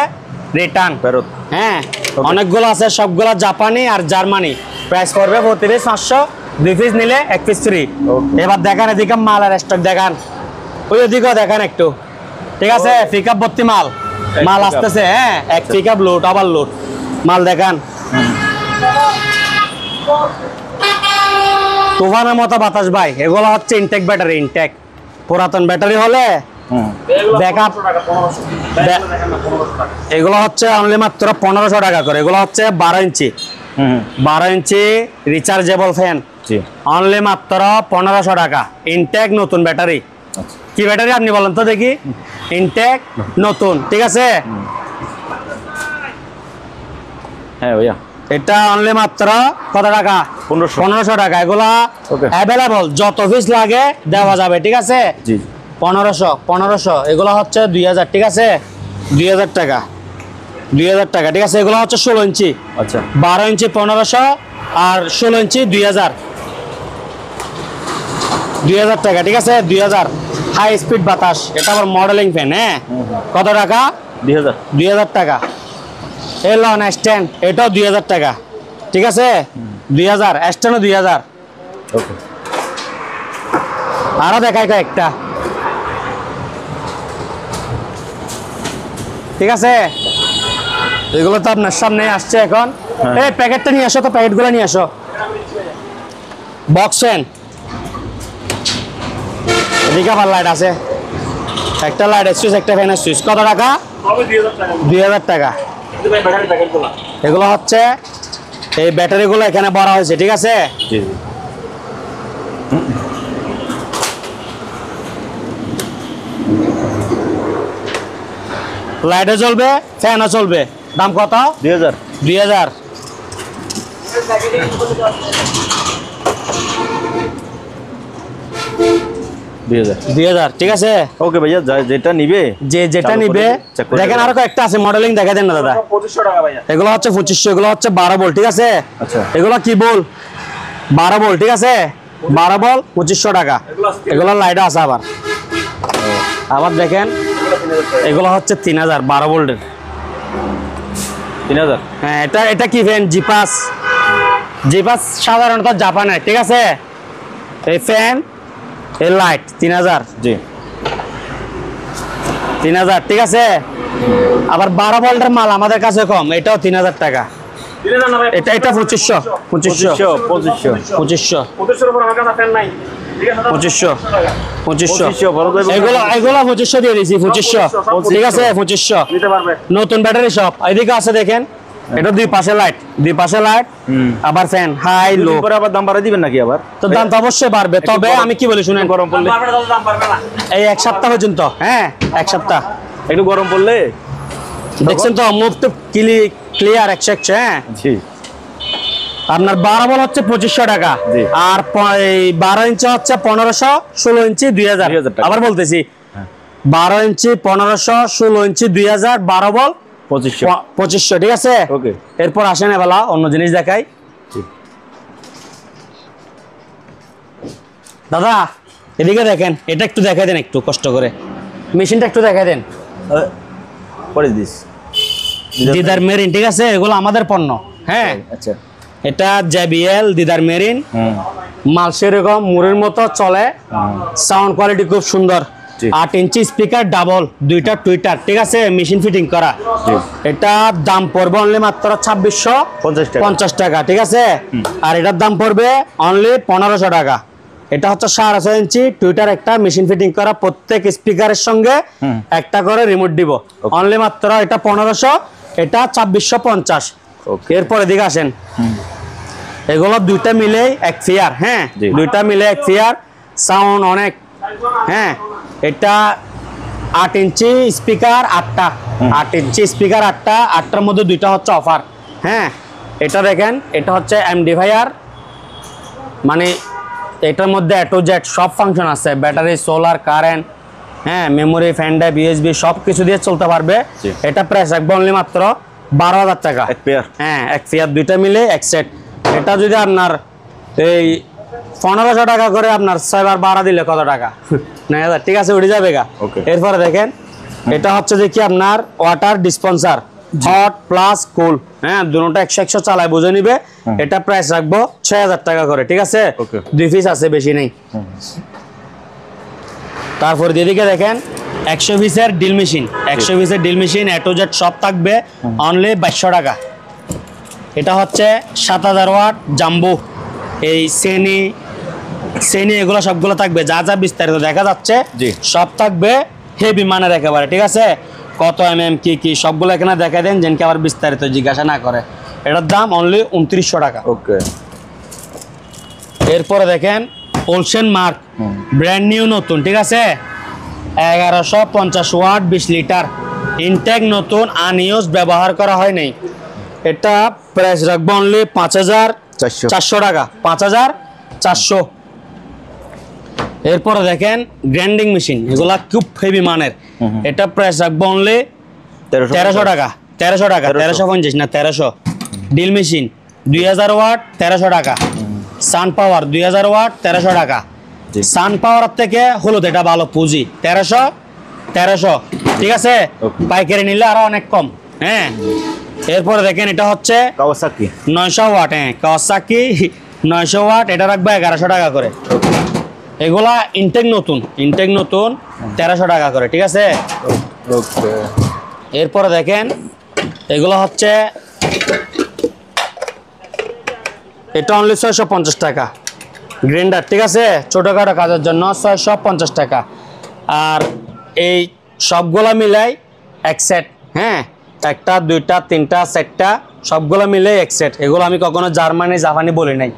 রিটার্ন ফেরত। হ্যাঁ, অনেকগুলো আছে, সবগুলো জাপানি আর জার্মানি, প্রাইস পড়বে প্রতি পিস 500, 2 পিস নিলে 1 পিস ফ্রি। এবার দেখেন এদিকে মালের স্টক দেখান, ওই ওদিকেও দেখেন একটু। ঠিক আছে, পিকআপ ভর্তি মাল আসতেছে। হ্যাঁ, এক পিকআপ লোড, আবার লোড মাল দেখান। তুফানের মতো বাতাস ভাই, এগুলো হচ্ছে ইনটেক ব্যাটারি, ইনটেক পুরাতন ব্যাটারি হলে ব্যাকআপ। এগুলো হচ্ছে অনলি মাত্র 1500 টাকা করে। এগুলো হচ্ছে 12 ইঞ্চি 12 ইঞ্চি রিচার্জেবল ফ্যান, অনলি মাত্র 1500 টাকা। ইনটেক নতুন ব্যাটারি। কি ব্যাটারি আপনি বলেন তো দেখি? ইনটেক নতুন। ঠিক আছে, হ্যাঁ ভাইয়া, এটা অনলি মাত্র কত টাকা? 1500 টাকা। এগুলা অ্যাভেলেবল, যত পিস লাগে দেওয়া যাবে। ঠিক আছে, জি 1500 এগুলো হচ্ছে 2000। ঠিক আছে, 2000 টাকা, 2000 টাকা। ঠিক আছে, এগুলো হচ্ছে 16 ইঞ্চি। আচ্ছা, 12 ইঞ্চি 1500 আর 16 ইঞ্চি 2000 টাকা। ঠিক আছে, 2000 হাই স্পিড বাতাস, এটা আবার মডেলিং ফ্যান। হ্যাঁ, কত টাকা? 2000 টাকা। এলন স্ট্যান্ড, এটাও 2000 টাকা। ঠিক আছে, 2000 স্ট্যান্ডও 2000। ওকে, আরো দেখাই কয়েকটা। ঠিক আছে, এগুলো তো আপনার সামনে আসছে এখন। এই প্যাকেটটা নিয়ে আসো তো, প্যাকেটগুলো নিয়ে আসো। বক্স ফ্যান, এদিকে আবার লাইট আছে, একটা লাইটের সুইচ, একটা ফ্যানের সুইচ। কত টাকা? 2000 টাকা। এগুলো হচ্ছে এই ব্যাটারিগুলো এখানে ভরা হয়েছে। ঠিক আছে, জি লাইটও চলবে, ফ্যানও চলবে। দাম কত? 2000 2000। ঠিক আছে, ওকে ভাইয়া, যেটা নিবে যেটা নিবে দেখেন। আরো কয়েকটা আছে, মডেলিং দেখা দেন না দাদা। 2500 টাকা ভাইয়া। এগুলো হচ্ছে 2500, এগুলো হচ্ছে 12 ভোল্ট। ঠিক আছে, আচ্ছা, এগুলো কি বল 12 ভোল্ট। ঠিক আছে, 12 ভোল্ট 2500 টাকা। এগুলো লাইট আছে আবার দেখেন, এগুলো হচ্ছে 3000 12 ভোল্টের। 3000। হ্যাঁ, এটা কি ফ্যান? জিপাস সাধারণত জাপানের। ঠিক আছে, এই ফ্যান, এই লাইট 3000। জি 3000 ঠিক আছে। আবার 12 ভোল্টের মাল আমাদের কাছে কম, এটাও 3000 টাকা। এটা 2500 2500 2500 এগুলো 2500 দিয়ে দিয়েছি 2500 ঠিক আছে 2500 নতুন ব্যাটারি সব এদিকে আছে দেখেন। এটা দুই পাশে লাইট আবার ফ্যান হাই লো। পরে আবার দাম বাড়াই দিবেন নাকি আবার? তো দাম তো অবশ্যই বাড়বে, তবে আমি কি বলি শুনেন, গরম পড়লে এই এক সপ্তাহ পর্যন্ত, হ্যাঁ এক সপ্তাহ একটু গরম পড়লে দেখছেন তো মুভ তো ক্লিয়ার 100 হ্যাঁ। জি আপনার 12 ভোল্ট হচ্ছে 2500 টাকা, জি। আর 12 ইঞ্চি হচ্ছে 1500, 16 ইঞ্চি 2000 টাকা। আবার বলতেছি 12 ইঞ্চি 1500, 16 ইঞ্চি 2000, 12 ভোল্ট 2500 ঠিক আছে। ওকে, এরপর আসেন এবেলা অন্য জিনিস দেখাই। দাদা এদিকে দেখেন, এটা একটু দেখাই দেন, একটু কষ্ট করে মেশিনটা একটু দেখাই দেন। পরে দিস দিদার মেরিন ঠিক আছে, এগুলো আমাদের পণ্য হ্যাঁ। আচ্ছা, এটা JBL দিদার মেরিন, মাল সেরকম মুড়ির মতো চলে, সাউন্ড কোয়ালিটি খুব সুন্দর, 8 ইঞ্চি স্পিকার ডাবল, দুইটা টুইটার ঠিক আছে, মেশিন ফিটিং করা। এটা দাম পড়বে অনলি মাত্র 2650 টাকা ঠিক আছে। আর এটার দাম পড়বে অনলি 1500 টাকা। এটা হচ্ছে 6.5 ইঞ্চি টুইটার, একটা মেশিন ফিটিং করা, প্রত্যেক স্পিকারের সঙ্গে একটা করে রিমোট দিব, অনলি মাত্র এটা 1500, এটা 2650। এরপরে দিকে আসেন, এগুলো দুইটা মিলে এক ফিয়ার হ্যাঁ, দুইটা মিলে এক ফিয়ার, সাউন্ড অনেক হ্যাঁ। এটা 8 ইঞ্চি স্পিকার 8টা, 8 ইঞ্চি স্পিকার 8টা, 8টার মধ্যে দুইটা হচ্ছে অফার হ্যাঁ। এটা দেখেন, এটা হচ্ছে এমডিফায়ার, মানে এটার মধ্যে A to Z সব ফাংশন আছে, ব্যাটারি, সোলার, কারেন্ট হ্যাঁ, মেমোরি, ফ্যান ড্রাইভ, USB সব কিছু দিয়ে চলতে পারবে। এটা প্রাইস রাখবো অনলি মাত্র 12000 টাকা এক পেয়ার হ্যাঁ, এক পেয়ার দুইটা মিলে এক সেট। এটা যদি আপনার এই 1500 টাকা করে আপনার 6 বার ভাড়া দিলে কত টাকা? 9000 ঠিক আছে, উঠে যাবে গা। এরপরে দেখেন, এটা হচ্ছে যে কি আপনার ওয়াটার ডিসপেন্সার, হট প্লাস কুল হ্যাঁ, দুটোটা 100 চালায় বুঝে নিবে। এটা প্রাইস রাখবো 6000 টাকা করে ঠিক আছে, 2 পিস আছে, বেশি নেই। তারপর দিদিকে দেখেন 100 পিসের ড্রিল মেশিন, 100 পিসের drill machine A to Z সব থাকবে অনলি 2200 টাকা। এটা হচ্ছে 7000 ওয়াট জাম্বো, এই শ্রেণী এগুলো সবগুলো থাকবে, যা যা বিস্তারিত দেখা যাচ্ছে সব থাকবে হেভি মানের একেবারে ঠিক আছে। কত mm কি সবগুলো এখানে দেখা দেন, যেনকে আবার বিস্তারিত জিজ্ঞাসা না করে। এটার দাম অনলি 2900 টাকা। ওকে, এরপরে দেখেন ওলসেন মার্ক, ব্র্যান্ড নিউ নতুন ঠিক আছে, 1150 ওয়াট 20 লিটার, ইনটেক নতুন, আনইউজ ব্যবহার করা হয় নাই। এটা প্রাইস রাখবো অনলি 5400 টাকা, 5400। এরপরে দেখেন গ্রাইন্ডিং মেশিন, এগুলা খুব হেভি মানের, এটা প্রাইস রাখবো অনলি 1300 টাকা, 1350 না 1300। ড্রিল মেশিন 2000 ওয়াট 1300 টাকা, সান পাওয়ার 2000 ওয়াট 1300 টাকা। সান পাওয়ার থেকে হলুদ এটা ভালো পুঁজি, 1300 ঠিক আছে, পাইকারি নিলে আরো অনেক কম হ্যাঁ। এরপরে দেখেন, এটা হচ্ছে কাওয়াসাকি 900 ওয়াট হ্যাঁ, কাওয়াসাকি 900 ওয়াট, এটা রাখবো 1100 টাকা করে। এগুলা ইনটেক নতুন 1300 টাকা করে ঠিক আছে। এরপরে দেখেন, এগুলো হচ্ছে এটা অনলি 650 টাকা গ্রাইন্ডার ঠিক আছে, ছোটখাটো কাজের জন্য 650 টাকা। আর এই সবগুলা মিলাই এক সেট হ্যাঁ, একটা দুইটা তিনটা সেটটা সবগুলো মিলে এক সেট। এগুলো আমি কখনো জার্মানি জাপানি বলি নাই,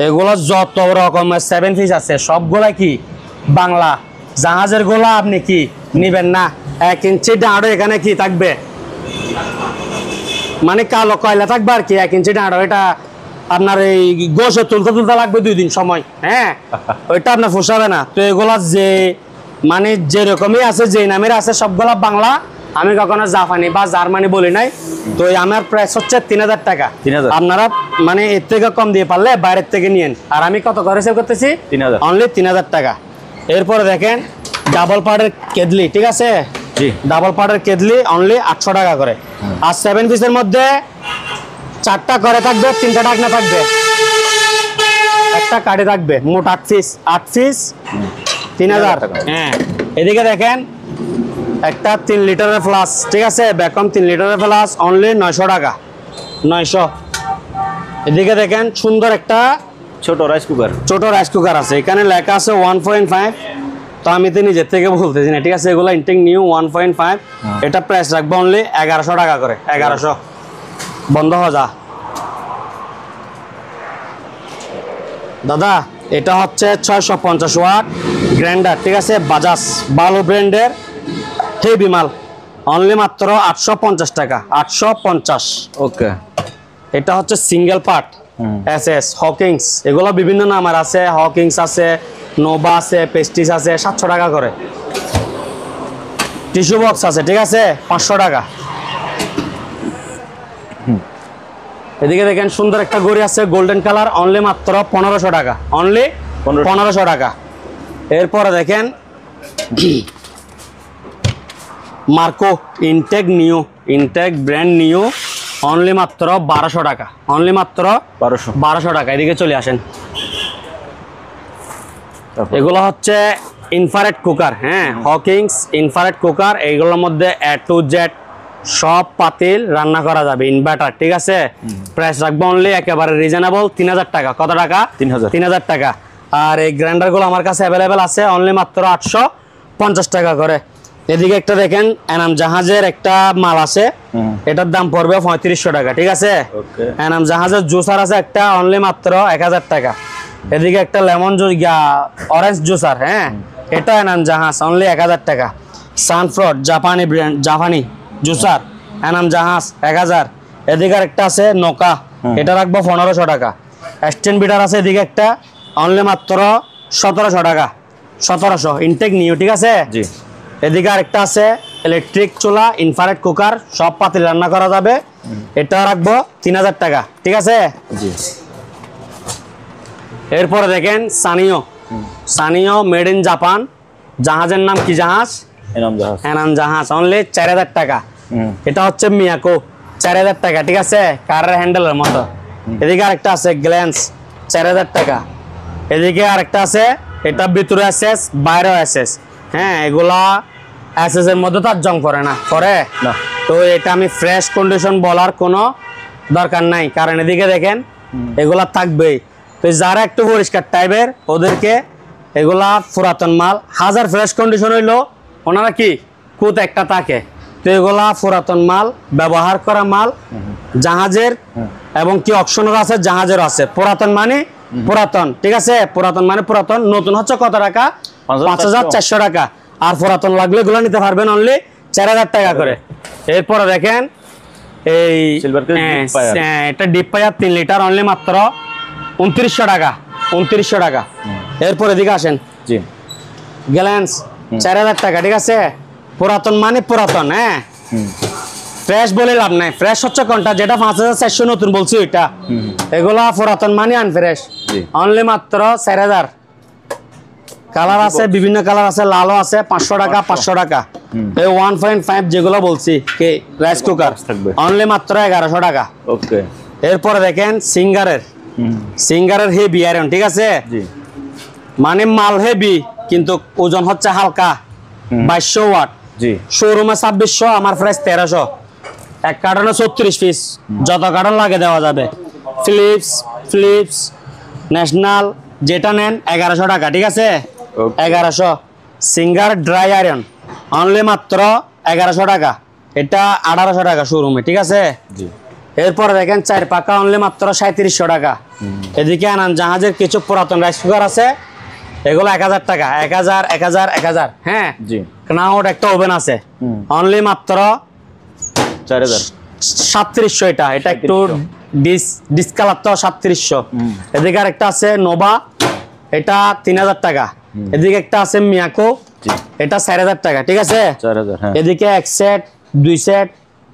এগুলো যত রকমের 7 পিস আছে সবগুলা কি বাংলা। জাহাজের গোলা আপনি কি নিবেন না, 1 ইঞ্চি ডাঁড়ো এখানে কি থাকবে, মানে কালো কয়লা থাকবে আর কি, 1 ইঞ্চি ডাঁড়ো। এটা আপনার এই গোসে তুলতে লাগবে 2 দিন সময় হ্যাঁ, ওইটা আপনার পোষাবে না। তো এগুলা যে মানে যেরকমই আছে, যে নামের আছে সবগুলা বাংলা, আমি কখনো জাপানি বা জার্মানি বলি নাই। তো আমার প্রাইস হচ্ছে 3000 টাকা। আপনারা মানে এর থেকে কম দিয়ে পারলে বাইরের থেকে নিয়েন। আর আমি কত করে সেল করতেছি, অনলি 3000 টাকা। এরপরে দেখেন ডাবল পার্টের কেদলি ঠিক আছে, ডাবল পার্টের কেদলি অনলি 800 টাকা করে। আর 7 পিসের মধ্যে 4টা করে থাকবে, 3টা ঢাকনা থাকবে, একটা কাঠে থাকবে, মোট 8 পিস 3000 হ্যাঁ। এদিকে দেখেন একটা 3 লিটারের প্লাস, ঠিক আছে, ভ্যাকুয়াম 3 লিটারের প্লাস অনলি 900 টাকা, 900। এদিকে দেখেন সুন্দর একটা ছোট রাইস কুকার। ছোট রাইস কুকার আছে, এখানে লেখা আছে 1.5, তো আমি তো নিজের থেকে বলতেছি না, ঠিক আছে, এগুলো ইনটেক নিউ 1.5। এটা প্রাইস রাখবো অনলি 1100 টাকা করে, 1100। বন্ধ হয়ে যা দাদা। এটা হচ্ছে 650 ওয়াট গ্রাইন্ডার, ঠিক আছে, বাজাজ ভালো ব্র্যান্ডের হেভি মাল, অনলি মাত্র 850 টাকা, 850। ওকে। এটা হচ্ছে সিঙ্গেল পার্ট এসএস হকিংস, এগুলো বিভিন্ন নামের আছে, হকিংস আছে, নোভা আছে, পেস্টিস আছে, 700 টাকা করে। টিস্যু বক্স আছে, ঠিক আছে, 500 টাকা। এদিকে দেখেন সুন্দর একটা ঘড়ি আছে গোল্ডেন কালার, অনলি মাত্র 1500 টাকা, অনলি 1500 টাকা। এরপরে দেখেন Marco Intech new, Intech brand new, only মাত্র 1200 টাকা, অনলি মাত্র 1200 টাকা। এদিকে চলে আসেন, এগুলো হচ্ছে ইনফ্রারেড কুকার, হ্যাঁ, হকিংস ইনফ্রারেড কুকার। এইগুলোর মধ্যে A to Z সব পাতিল রান্না করা যাবে, ইনভার্টার, ঠিক আছে। প্রাইস রাখবো অনলি একেবারে রিজনেবল 3000 টাকা। কত টাকা? 3000 টাকা। আর এই গ্রাইন্ডারগুলো আমার কাছে অ্যাভেলেবেল আছে, অনলি মাত্র 850 টাকা করে। এদিকে একটা দেখেন এনাম জাহাজের একটা মাল আছে, এটার দাম পড়বে 3500 টাকা, ঠিক আছে। এনাম জাহাজের জুসার আছে একটা, অনলি মাত্র 1000 টাকা। এদিকে একটা লেমন জুস, অরেঞ্জ জুসার, হ্যাঁ, এটা এনাম জাহাজ, অনলি 1000 টাকা। সানফ্রড জাপানি ব্র্যান্ড, জাপানি জুসার, এনাম জাহাজ 1000। এদিকে একটা আছে নোকা, এটা রাখবো 1500 টাকা। স্ট্যান্ড বিটার আছে এদিকে একটা, অনলি মাত্র 1700 টাকা, 1700 ইনটেক নিউ, ঠিক আছে। এদিকে আরেকটা আছে ইলেকট্রিক চুলা, ইনফ্রারেড কুকার, সব পাতিল রান্না করা যাবে, এটা রাখবো 3000 টাকা, ঠিক আছে। এরপরে দেখেন Sanyo, Sanyo made in Japan, জাহাজের নাম কি জাহাজ? এনাম জাহাজ, অনলি 4000 টাকা। এটা হচ্ছে মিয়াকো, 4000 টাকা, ঠিক আছে, কারের হ্যান্ডেলের মতো। এদিকে আরেকটা আছে গ্ল্যান্স, 4000 টাকা। এদিকে আরেকটা আছে, এটা ভিতরে এসএস বাইরেও এসএস, হ্যাঁ, এগুলা এসএস এর মধ্যে তার জং পড়ে না, পড়ে না, তো এটা আমি ফ্রেশ কন্ডিশন বলার কোনো দরকার নাই, কারণ এদিকে দেখেন এগুলা থাকবেই। তো যারা একটু পরিষ্কার টাইপের ওদেরকে এগুলা পুরাতন মাল, হাজার ফ্রেশ কন্ডিশন হইলো ওনারা কি কুত একটা থাকে, তো এগুলা পুরাতন মাল, ব্যবহার করা মাল, জাহাজের এবং কি অপশনের আছে, জাহাজের আছে। পুরাতন মানে পুরাতন, ঠিক আছে, পুরাতন মানে পুরাতন। নতুন হচ্ছে কত টাকা? 5400 টাকা। আর পুরাতন লাগলে এগুলো নিতে পারবেন অনলি 4000 টাকা করে। এরপরে দেখেন এই এটা ডিপ ফায়ার 3 লিটার, অনলি মাত্র 2900 টাকা, 2900 টাকা। এরপরে এদিকে আসেন, গ্যালেন্স 4000 টাকা, ঠিক আছে। পুরাতন মানে পুরাতন, হ্যাঁ, ফ্রেশ বলে লাভ নাই। ফ্রেশ হচ্ছে কোনটা? যেটা 5400 নতুন বলছি ওইটা। এগুলা পুরাতন মানে আনফ্রেশ, অনলি মাত্র 4000। কালার আছে, বিভিন্ন কালার আছে, লালও আছে, 500 টাকা, 500 টাকা। এই 1.5 যেগুলো বলছি কে রাইস কুকার, অনলি মাত্র 1100 টাকা। ওকে। এরপরে দেখেন সিঙ্গারের, সিঙ্গারের হেভি আয়রন, ঠিক আছে, মানে মাল হেভি কিন্তু ওজন হচ্ছে হালকা, 2200 ওয়াট, শোরুমে 2600, আমার প্রাইস 1300। এক কার্টনে 34 পিস, যত কার্টন লাগে দেওয়া যাবে। ফিলিপস ন্যাশনাল যেটা নেন 1100 টাকা, ঠিক আছে, 1100। সিঙ্গার ড্রাই আয়রন অনলি মাত্র 1100 টাকা, এটা 1800 টাকা শোরুমে, ঠিক আছে। এরপরে দেখেন 4 পাকা, অনলি মাত্র 3700 টাকা। এদিকে আনান জাহাজের কিছু পুরাতন রাইস কুকার আছে, এগুলো 1000 টাকা, 1000 1000 1000, হ্যাঁ। ক্নাউট একটা ওভেন আছে, অনলি মাত্র 3700। এটা একটু ডিসকালার তো 3700। এদিকে আরেকটা আছে নোভা, এটা 3000 টাকা। এদিকে একটা আছে মিয়াকো, এটা 4000 টাকা, ঠিক আছে। এদিকে 1 সেট 2 সেট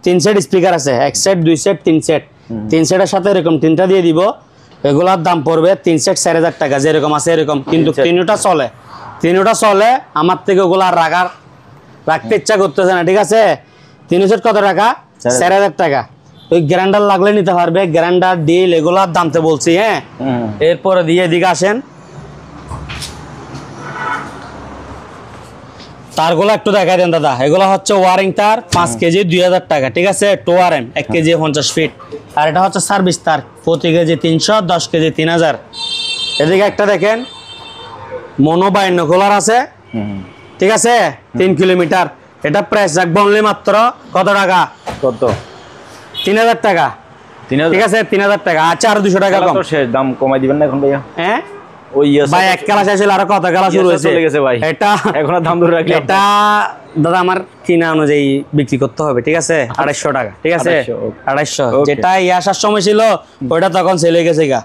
3 সেট স্পিকার আছে, 1 সেট 2 সেট 3 সেট, 3 সেটের সাথে এরকম 3টা দিয়ে দিব। এগুলার দাম পড়বে 3 সেট 4000 টাকা, যেরকম আছে এরকম, কিন্তু 3টা চলে, 3টা চলে। আমার থেকে ওগুলা রাখতে ইচ্ছা করতেছে না, ঠিক আছে। 3 সেট কত টাকা? 4000 টাকা। ওই গ্রাইন্ডার লাগলে নিতে পারবে, গ্রাইন্ডার ডিল এগুলার দামতে বলছি, হ্যাঁ। এরপরে দিয়ে এদিকে আসেন, তারগুলো একটু দেখাই দেন দাদা। এগুলো হচ্ছে ওয়ারিং তার 5 কেজি 2000 টাকা, ঠিক আছে। 2RM 1 KG 50 fit. আর এটা হচ্ছে সার্ভিস তার প্রতি কেজি 300, 10 কেজি 3000। এদিকে একটা দেখেন মনো বাইনোকুলার আছে, ঠিক আছে, 3 কিলোমিটার। এটা প্রাইস রাখবো অনলি মাত্র কত টাকা? কত? 3000 টাকা, 3000 ঠিক আছে। 3000 টাকা। আচ্ছা আর 200 টাকা কম। তো শেষ দাম কমাই দিবেন না এখন ভাইয়া? হ্যাঁ ওই ভাই, এক খেলা শেষ হলো, আর কত খেলা শুরু হয়েছে চলে গেছে ভাই। এটা এখন আর দাম ধরে রাখলে এটা দাদা আমার কিনা অনুযায়ী বিক্রি করতে হবে, ঠিক আছে। 250 টাকা, ঠিক আছে। 250 Okay. যেটা আসার সময় ছিল ওইটা তখন চলে গেছে গা।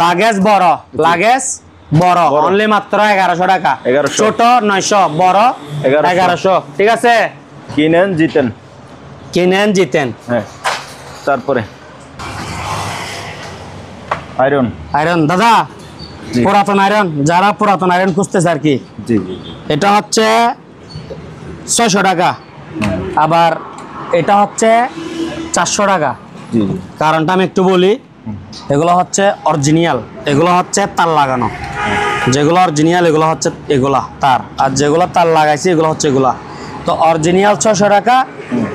লাগেজ বড়, লাগেজ বড় অনলি মাত্র 1100 টাকা। 1100 ছোট 900, বড় 1100, ঠিক আছে। কিনেন জিতেন। কিনেন জিতেন। হ্যাঁ, তারপরে আয়রন। আয়রন দাদা, জি। পুরাতন আয়রন, যারা পুরাতন আয়রন খুঁজতেছে আর কি, জি এটা হচ্ছে 600 টাকা। আবার এটা হচ্ছে 400 টাকা। জি কারণটা আমি একটু বলি। এগুলো হচ্ছে অরিজিনাল, এগুলো হচ্ছে তার লাগানো। যেগুলো অরিজিনাল এগুলো হচ্ছে এগুলা তার, আর যেগুলো তার লাগাইছি এগুলো হচ্ছে এগুলা। তো অরিজিনাল 600 টাকা,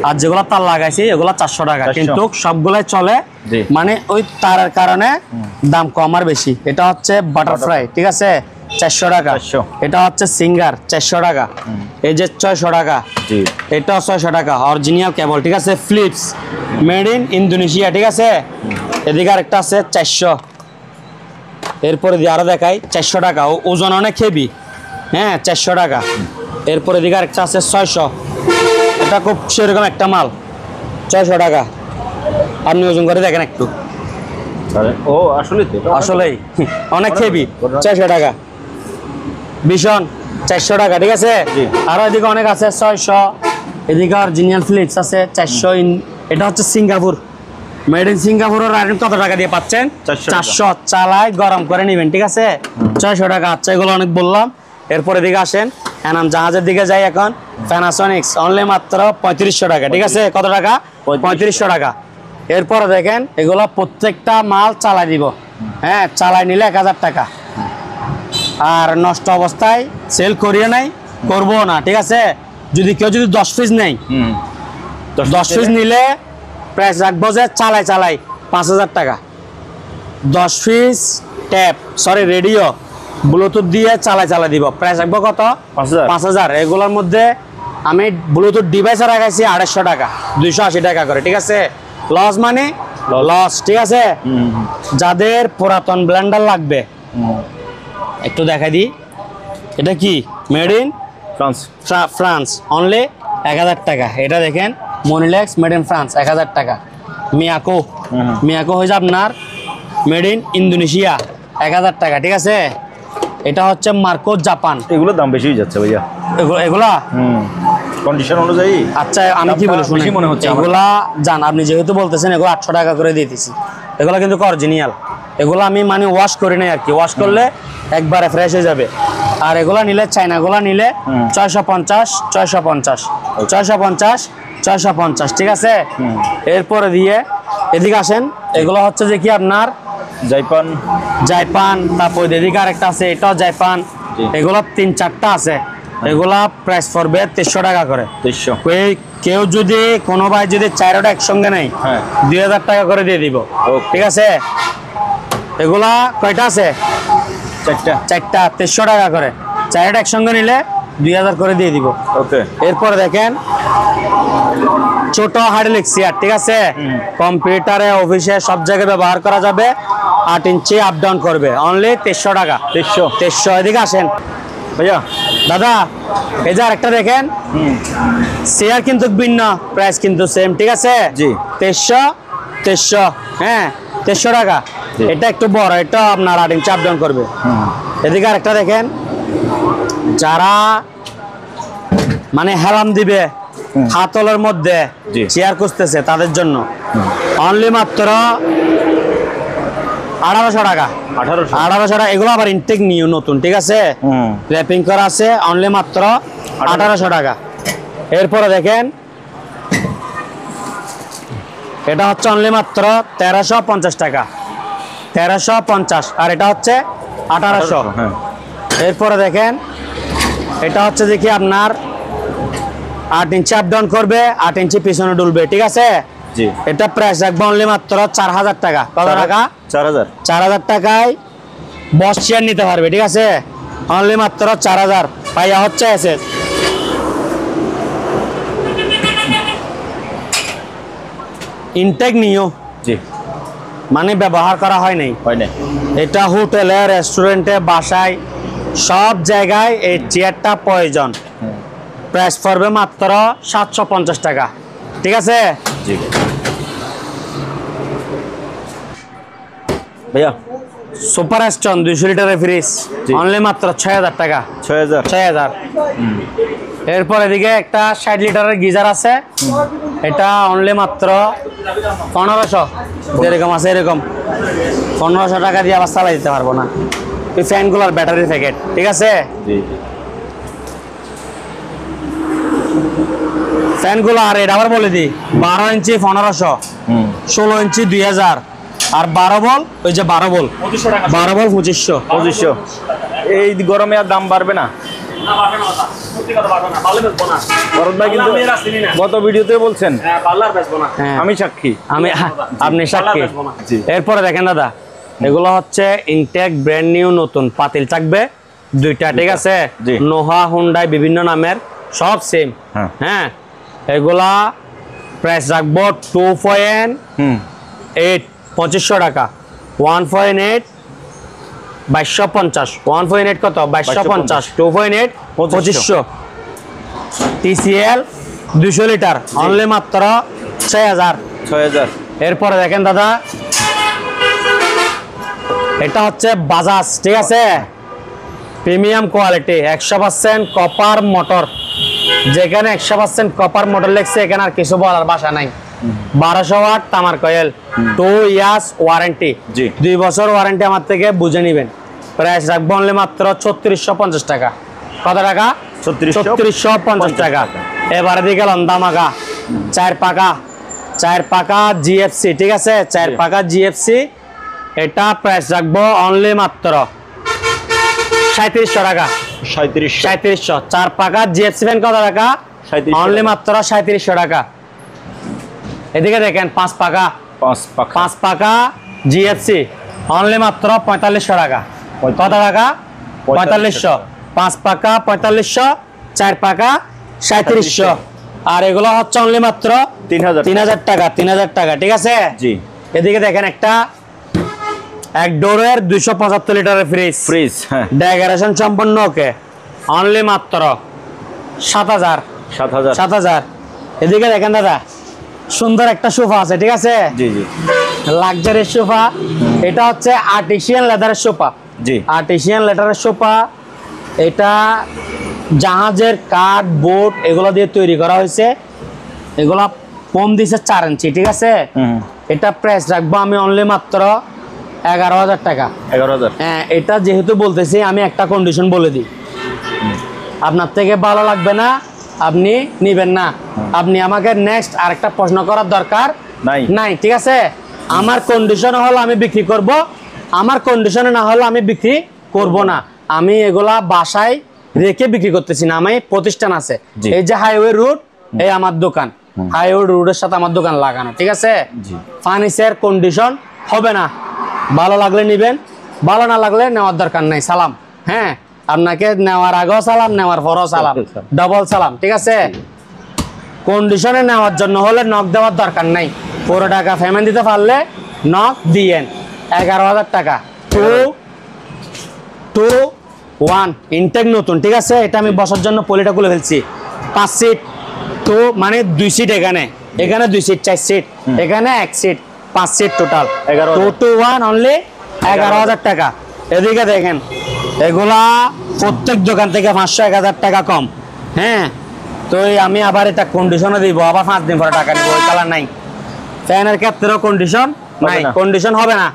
আর যেগুলো তার লাগাইছি এগুলো 400 টাকা। 400 কিন্তু সবগুলাই চলে, জি। মানে ওই তারের কারণে দাম কম আর বেশি। এটা হচ্ছে বাটারফ্লাই, ঠিক আছে, 400 টাকা। 400 এটা হচ্ছে সিঙ্গার 400 টাকা। এই যে 600 টাকা। জি এটাও 600 টাকা অরিজিনাল কেবল, ঠিক আছে। ফিলিপস মেড ইন ইন্দোনেশিয়া, ঠিক আছে। এদিকে আরেকটা আছে 400। এরপরে দিয়ে আরো দেখাই 400 টাকা, ওজন অনেক হেভি, হ্যাঁ 400 টাকা। এরপরে এদিকে আরেকটা আছে 600। এটা খুব সেরকম একটা মাল, 600 টাকা। আপনি ওজন করে দেখেন একটু, ও আসলে তো এটা আসলেই অনেক হেভি। 600 টাকা। ভীষণ 400 টাকা, ঠিক আছে। জি। আরো এদিকে অনেক আছে 600। এদিকে অরিজিনাল ফিলিপস আছে 400। এটা হচ্ছে সিঙ্গাপুর, মেড ইন সিঙ্গাপুরের আয়রন কত টাকা দিয়ে পাচ্ছেন? 400 টাকা। 400। চালায় গরম করে নেবেন, ঠিক আছে। 600 টাকা। আচ্ছা এগুলো অনেক বললাম। এরপরে দিকে আসেন, এনাম জাহাজের দিকে যাই এখন। প্যানাসোনিক্স অনলি মাত্র 3500 টাকা, ঠিক আছে। কত টাকা? 3500 টাকা। এরপরে দেখেন এগুলো প্রত্যেকটা মাল চালাই দিব, হ্যাঁ চালাই নিলে 1000 টাকা। আর নষ্ট অবস্থায় সেল করিয়ে নাই, করবো না, ঠিক আছে। যদি কেউ 10 পিস নেই, 10 পিস নিলে প্রাইস রাখবো যে চালাই 5000 টাকা। 10 piece tap, sorry radio Bluetooth দিয়ে চালাই দিব, প্রাইস রাখবো কত? 5000 5000। এগুলোর মধ্যে আমি ব্লুটুথ ডিভাইস রাখাইছি 250 টাকা, 280 টাকা করে, ঠিক আছে। লস মানে লস, ঠিক আছে। যাদের পুরাতন ব্লেন্ডার লাগবে একটু দেখাই দিই। এটা কি? Made in France. France only 1000 টাকা। এটা দেখেন মনিলেক্স মেড ইন ফ্রান্স 1000 টাকা। মিয়াকো, মিয়াকো হয়েছে আপনার মেড ইন ইন্দোনেশিয়া 1000 টাকা, ঠিক আছে। এটা হচ্ছে মার্কো জাপান। এগুলোর দাম বেশি হয়ে যাচ্ছে ভাইয়া। এগুলা কন্ডিশন অনুযায়ী। আচ্ছা আমি কি বলি দামটা বেশি মনে হচ্ছে আমার। এগুলা জান, আপনি যেহেতু বলতেছেন এগুলো 800 টাকা করে দিয়ে দিছি। এগুলো কিন্তু অরিজিনাল, এগুলো আমি মানে ওয়াশ করি নাই আর কি। ওয়াশ করলে একবারে ফ্রেশ হয়ে যাবে। আর এগুলা নিলে চাইনাগুলা নিলে 650, 650, 650, 650, ঠিক আছে। এরপরে দিয়ে এদিকে আসেন, এগুলো হচ্ছে যে কি আপনার জাপান। জাপান। তারপর এদিকে আরেকটা আছে, এটাও জাপান। জি। এগুলো 3-4টা আছে। এগুলা প্রাইস পড়বে 300 টাকা করে। 300। কেউ যদি কোনো ভাই যদি 4টা একসঙ্গে নেই, হ্যাঁ। 2000 টাকা করে দিয়ে দিব, Okay. ঠিক আছে। এগুলা কয়টা আছে? 4টা। 4টা 300 টাকা করে। 4টা একসঙ্গে নিলে 2000 করে দিয়ে দিব। ওকে। এরপরে দেখেন ছোট হাইড্রোলিক চেয়ার, ঠিক আছে। কম্পিউটারে, অফিসে সব জায়গায় ব্যবহার করা যাবে। 8 ইঞ্চি আপ ডাউন করবে, অনলি 300 টাকা। 300। এদিকে আসেন ভাইয়া। দাদা, এই যে আরেকটা দেখেন চেয়ার কিন্তু ভিন্ন, প্রাইস কিন্তু সেম, ঠিক আছে। জি। 300, হ্যাঁ 300 টাকা। জি। এটা একটু বড়, এটা আপনার 8 ইঞ্চি আপ ডাউন করবে। এদিকে আরেকটা দেখেন, যারা মানে হেলাম দিবে হাতলের মধ্যে জি। চেয়ার খুঁজতেছে তাদের জন্য অনলি মাত্র 1800 টাকা। 1800 টাকা। এগুলো আবার ইনটেক নিউ নতুন, ঠিক আছে। র্যাপিং করা আছে, অনলি মাত্র 1800 টাকা। এরপরে দেখেন এটা হচ্ছে অনলি মাত্র 1350 টাকা, 1350। আর এটা হচ্ছে 1800। হ্যাঁ। এরপরে দেখেন এটা হচ্ছে দেখি আপনার 8 ইঞ্চি আপ ডাউন করবে, 8 ইঞ্চি পিছনে ডুলবে, ঠিক আছে। জি এটা প্রাইস রাখবো অনলি মাত্র 4000 টাকা। কত টাকা? 4000। 4000 টাকায় বস চেয়ার নিতে পারবে, ঠিক আছে। অনলি মাত্র 4000 পাইয়া হচ্ছে এসে। ইনটেক নিও, জি মানে ব্যবহার করা হয় নাই। হয় না। এটা হোটেলে, রেস্টুরেন্টে, বাসায় সব জায়গায় এই চেয়ারটা প্রয়োজন। প্রাইস পড়বে মাত্র 750 টাকা, ঠিক আছে। জি ভাইয়া সুপার স্টোন 200 লিটারের ফ্রিজ জি। অনলি মাত্র 6000 টাকা। 6000। 6000। এরপর এদিকে একটা 60 লিটারের গিজার আছে, এটা অনলি মাত্র 1500। যেরকম আছে এরকম 1500 টাকা দিয়ে আবার চালাই দিতে পারবো না। এই ফ্যানগুলোর ব্যাটারি প্যাকেট, ঠিক আছে। জি ফ্যানগুলো আর এটা আবার বলে দিই, 12 ইঞ্চি 1500, 16 ইঞ্চি 2000, আর 12 বল, ওই যে 12 বল 2500 টাকা 12 বল 2500। 2500। এই গরমে আর দাম বাড়বে না? না পারবে না দাদা, সত্যি কথা পারবে না, পারলে বেচবো না। ভরত ভাই কিন্তু পারলে রাস্তা নিই না। গত ভিডিওতে বলছেন। হ্যাঁ পারলে আর বেচবো না। হ্যাঁ, আমি সাক্ষী। আপনি সাক্ষী। জি। এরপরে দেখেন দাদা, এগুলো হচ্ছে ইনটেক ব্র্যান্ড নিউ নতুন পাতিল থাকবে দুইটা, ঠিক আছে। জি। নোহা, হুন্ডাই বিভিন্ন নামের, সব সেম। হ্যাঁ। হ্যাঁ, এগুলা প্রাইস রাখবো 2.8 2500 টাকা। 1.8 2250। 1.8 কত? 2250। 2.8 2500। TCL 200 লিটার অনলি মাত্র 6000। 6000। এরপরে দেখেন দাদা, এটা হচ্ছে বাজাজ, ঠিক আছে। Premium quality 100% copper motor. যেখানে 100% কপার মোটর লেগছে, এখানে আর কিছু বলার ভাষা নাই। 1200 ওয়াট তামার কয়েল, 2 ইয়ার্স ওয়ারেন্টি, জি। 2 বছর ওয়ারেন্টি আমার থেকে বুঝে নিবেন। প্রাইস রাখবো অনলি মাত্র 3650 টাকা। কত টাকা? 3650 টাকা। এবারে দিয়ে গেলাম দামাকা 4 পাকা জিএফসি, ঠিক আছে। 4 পাকা জিএফসি, এটা প্রাইস রাখবো অনলি মাত্র 3700 টাকা। 3700। 4 পাকা জিএফসি ফ্যান কত টাকা? 3700 অনলি মাত্র 3700 টাকা। এদিকে দেখেন 5 পাকা 5 পাকা জিএফসি অনলি মাত্র 4500 টাকা। কত টাকা? 4500। 5 পাকা 4500, 4 পাকা 3700। আর এগুলো হচ্ছে অনলি মাত্র 3000 টাকা। 3000 টাকা, ঠিক আছে। জি। এদিকে দেখেন একটা এক ডোরের 275 লিটারের ফ্রিজ, হ্যাঁ। ডেকোরেশন সম্পন্ন, ওকে, অনলি মাত্র 7000। 7000। এদিকে দেখেন দাদা, সুন্দর একটা সোফা আছে, ঠিক আছে। জি জি লাক্সারি সোফা। এটা হচ্ছে আর্টিসিয়ান লেদারের সোফা। জি। আর্টিসিয়ান লেদারের সোফা। এটা জাহাজের কাঠ, বোট এগুলো দিয়ে তৈরি করা হয়েছে। এগুলা কম দিছে 4 ইঞ্চি, ঠিক আছে। এটা প্রাইস রাখবো আমি অনলি মাত্র 11000 টাকা। 11000। হ্যাঁ, এটা যেহেতু বলতেছি, আমি একটা কন্ডিশন বলে দিই, আপনার থেকে ভালো লাগবে না, আপনি নিবেন না। আপনি আমাকে নেক্সট আরেকটা প্রশ্ন করার দরকার নাই, ঠিক আছে। আমার কন্ডিশন হলো আমি বিক্রি করব, আমার কন্ডিশনে না হলে আমি বিক্রি করব না। আমি এগুলা বাসায় রেখে বিক্রি করতেছি না, আমি প্রতিষ্ঠান আছে। এই যে হাইওয়ে রুট, এই আমার দোকান, হাইওয়ে রুটের সাথে আমার দোকান লাগানো, ঠিক আছে। ফার্নিচার কন্ডিশন হবে না, ভালো লাগলে নিবেন, ভালো না লাগলে নেওয়ার দরকার নাই। সালাম। হ্যাঁ, আপনাকে নেওয়ার আগেও সালাম, নেওয়ার পরও সালাম, ডবল সালাম, ঠিক আছে। কন্ডিশনে নেওয়ার জন্য হলে নক দেওয়ার দরকার নাই, পুরো টাকা পেমেন্ট দিতে পারলে নক দিয়েন। 11000 টাকা। 2-1 ইনটেক নতুন, ঠিক আছে। এটা আমি বসার জন্য পলিটা খুলে ফেলছি। 5 সিট, তো মানে 2 সিট, এখানে 2 সিট, 4 সিট, এখানে 1 সিট, 5 সিট টোটাল। 2-1 অনলি 11000 টাকা। এদিকে দেখেন, এগুলা প্রত্যেক দোকান থেকে 500-1000 টাকা কম। হ্যাঁ, তো আমি আবার এটা কন্ডিশনে দিব, আবার 5 দিন পরে টাকা নিব, ওই কালার নাই। ফ্যানের ক্ষেত্রেও কন্ডিশন নাই, কন্ডিশন হবে না।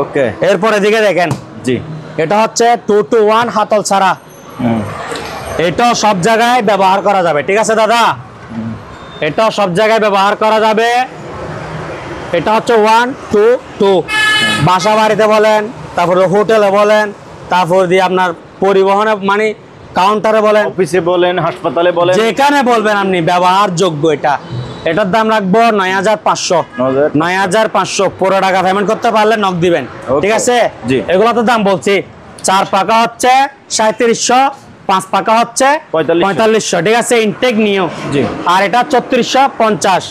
ওকে। এরপর এদিকে দেখেন, জি, এটা হচ্ছে 2-1 হাতল ছাড়া। এটাও সব জায়গায় ব্যবহার করা যাবে, ঠিক আছে দাদা। এটাও সব জায়গায় ব্যবহার করা যাবে। এটা হচ্ছে 1-2 বাসা বাড়িতে বলেন, তারপরে হোটেলে বলেন, তারপর দিয়ে আপনার পরিবহনে, মানে কাউন্টারে বলেন, অফিসে বলেন, হাসপাতালে বলেন, যেখানে বলবেন আপনি ব্যবহারযোগ্য। এটার দাম রাখবো 9,500। 9,500 পুরো টাকা পেমেন্ট করতে পারলে নক দিবেন, ঠিক আছে? জি। এগুলোতে দাম বলছি, 4 পাকা হচ্ছে 3700, 5 পাকা হচ্ছে 4500, ঠিক আছে? ইনটেক নিও। জি। আর এটা 3450।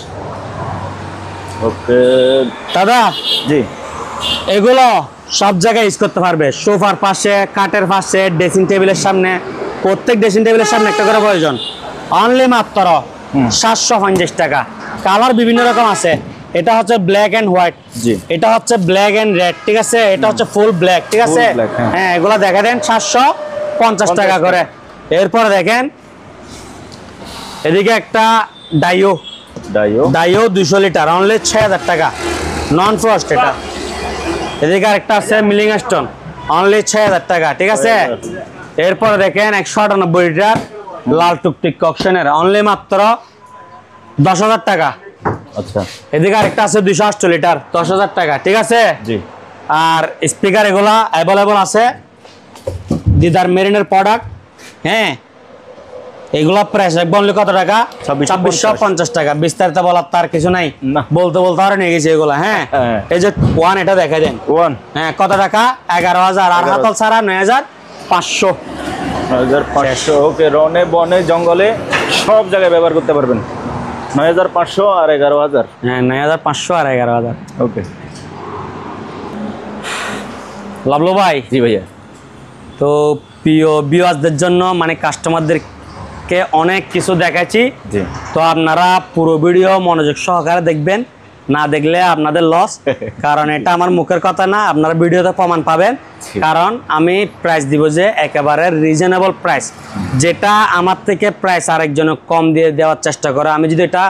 ওকে দাদা জি। এগুলো সব জায়গায় ইউজ করতে পারবে, সোফার পাশে, কাঠের পাশে, ড্রেসিং টেবিলের সামনে, প্রত্যেক ড্রেসিং টেবিলের সামনে একটা করে প্রয়োজন। অনলি মাত্র 750 টাকা। কালার বিভিন্ন রকম আছে, এটা হচ্ছে ব্ল্যাক এন্ড হোয়াইট, জি। এটা হচ্ছে ব্ল্যাক এন্ড রেড, ঠিক আছে? এটা হচ্ছে ফুল ব্ল্যাক, ঠিক আছে? Full black, হ্যাঁ। হ্যাঁ, এগুলো দেখা দেন 750 টাকা করে। এরপর দেখেন এদিকে একটা ডাইও, ডাইও 200 লিটার, অনলি 6000 টাকা, নন ফ্রস্ট এটা। এদিকে আরেকটা আছে মিলিং স্টোন, অনলি 6000 টাকা, ঠিক আছে? এরপর দেখেন 198 লিটার লাল টুকটিক ককশনের, অনলি মাত্র 10,000 টাকা। আচ্ছা। এদিকে আরেকটা আছে 208 লিটার, 10,000 টাকা, ঠিক আছে? জি। আর স্পিকার এগুলা অ্যাভেলেবল আছে, দিদার মেরিনের প্রোডাক্ট। হ্যাঁ, এগুলা প্রাইস রাখবো অনলি কত টাকা? 2650 টাকা। বিস্তারিত বলার তার কিছু নাই, না। বলতে আর নিয়ে গেছে এগুলা। হ্যাঁ, এই যে ওয়ান, এটা দেখা দেন। ওয়ান, হ্যাঁ, কত টাকা? 11,000। আর হাতল ছাড়া 9,500। 9,500। ওকে, রনে বনে জঙ্গলে সব জায়গায় ব্যবহার করতে পারবেন। 9,500 আর 11,000। হ্যাঁ, 9,500 আর 11,000। ওকে লাভলো ভাই। জি ভাইয়া। তো প্রিয় ভিউয়ারদের জন্য মানে কাস্টমারদেরকে অনেক কিছু দেখাচ্ছি, জি। তো আপনারা পুরো ভিডিও মনোযোগ সহকারে দেখবেন, না দেখলে আপনাদের লস। কারণ এটা আমার মুখের কথা না, আপনারা ভিডিওতে প্রমাণ পাবেন। কারণ আমি প্রাইস দিব যে একেবারে রিজনেবল প্রাইস, যেটা আমার থেকে প্রাইস আরেকজনে কম দিয়ে দেওয়ার চেষ্টা করে। আমি যদি এটা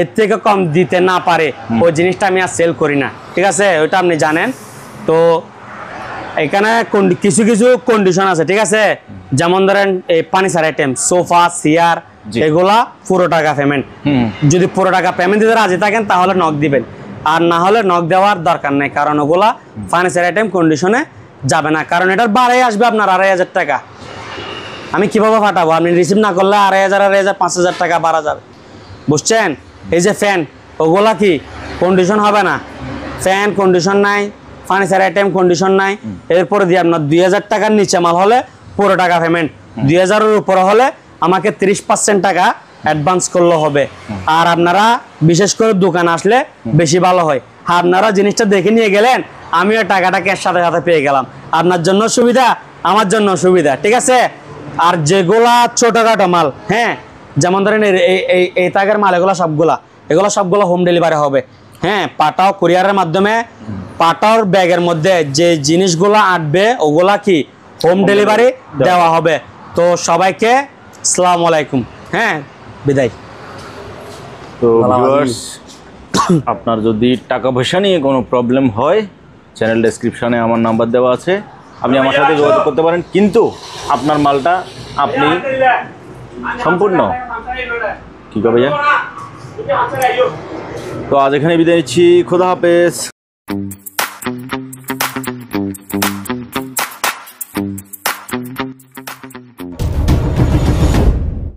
এর থেকে কম দিতে না পারে, ওই জিনিসটা আমি আর সেল করি না, ঠিক আছে? ওইটা আপনি জানেন। তো এখানে কিছু কিছু কন্ডিশন আছে, ঠিক আছে? যেমন ধরেন এই ফার্নিচার আইটেম, সোফা, চেয়ার, এগুলা পুরো টাকা পেমেন্ট। যদি পুরো টাকা পেমেন্ট দিতে রাজি থাকেন তাহলে নক দিবেন, আর না হলে নক দেওয়ার দরকার নেই। কারণ ওগুলা ফার্নিচার আইটেম কন্ডিশনে যাবে না, কারণ এটার বাড়াই আসবে আপনার 2,500 টাকা। আমি কিভাবে পাঠাবো? আপনি রিসিভ না করলে 2,500, 5,000 টাকা বাড়া যাবে, বুঝছেন? এই যে ফ্যান, ওগুলা কি কন্ডিশন হবে না, ফ্যান কন্ডিশন নাই, ফার্নিচার আইটেম কন্ডিশন নাই। এরপরে দিয়ে আপনার 2,000 টাকার নিচে মাল হলে পুরো টাকা পেমেন্ট, 2,000-এর উপরে হলে আমাকে 30% টাকা অ্যাডভান্স করলে হবে। আর আপনারা বিশেষ করে দোকান আসলে বেশি ভালো হয়, আপনারা জিনিসটা দেখে নিয়ে গেলেন, আমিও টাকাটা ক্যাশ সাথে সাথে পেয়ে গেলাম। আপনার জন্য সুবিধা, আমার জন্য সুবিধা, ঠিক আছে? আর যেগুলা ছোটখাটো মাল, হ্যাঁ, যেমন ধরেন এই তাগের মাল, এগুলো সবগুলো হোম ডেলিভারি হবে। হ্যাঁ, পাঠাও কুরিয়ারের মাধ্যমে, পাঠাওর ব্যাগের মধ্যে যে জিনিসগুলো আটবে ওগুলা কি হোম ডেলিভারি দেওয়া হবে। তো সবাইকে আসসালামু আলাইকুম। হ্যাঁ, বিদায়। তো ভিউয়ার্স, আপনার যদি টাকা পয়সা নিয়ে কোনো প্রবলেম হয়, চ্যানেল ডেসক্রিপশনে আমার নাম্বার দেওয়া আছে, আপনি আমার সাথে যোগাযোগ করতে পারেন। কিন্তু আপনার মালটা আপনি সম্পূর্ণ কি করবে? তো আজ এখানে বিদায় নিচ্ছি, খোদা হাফেজ।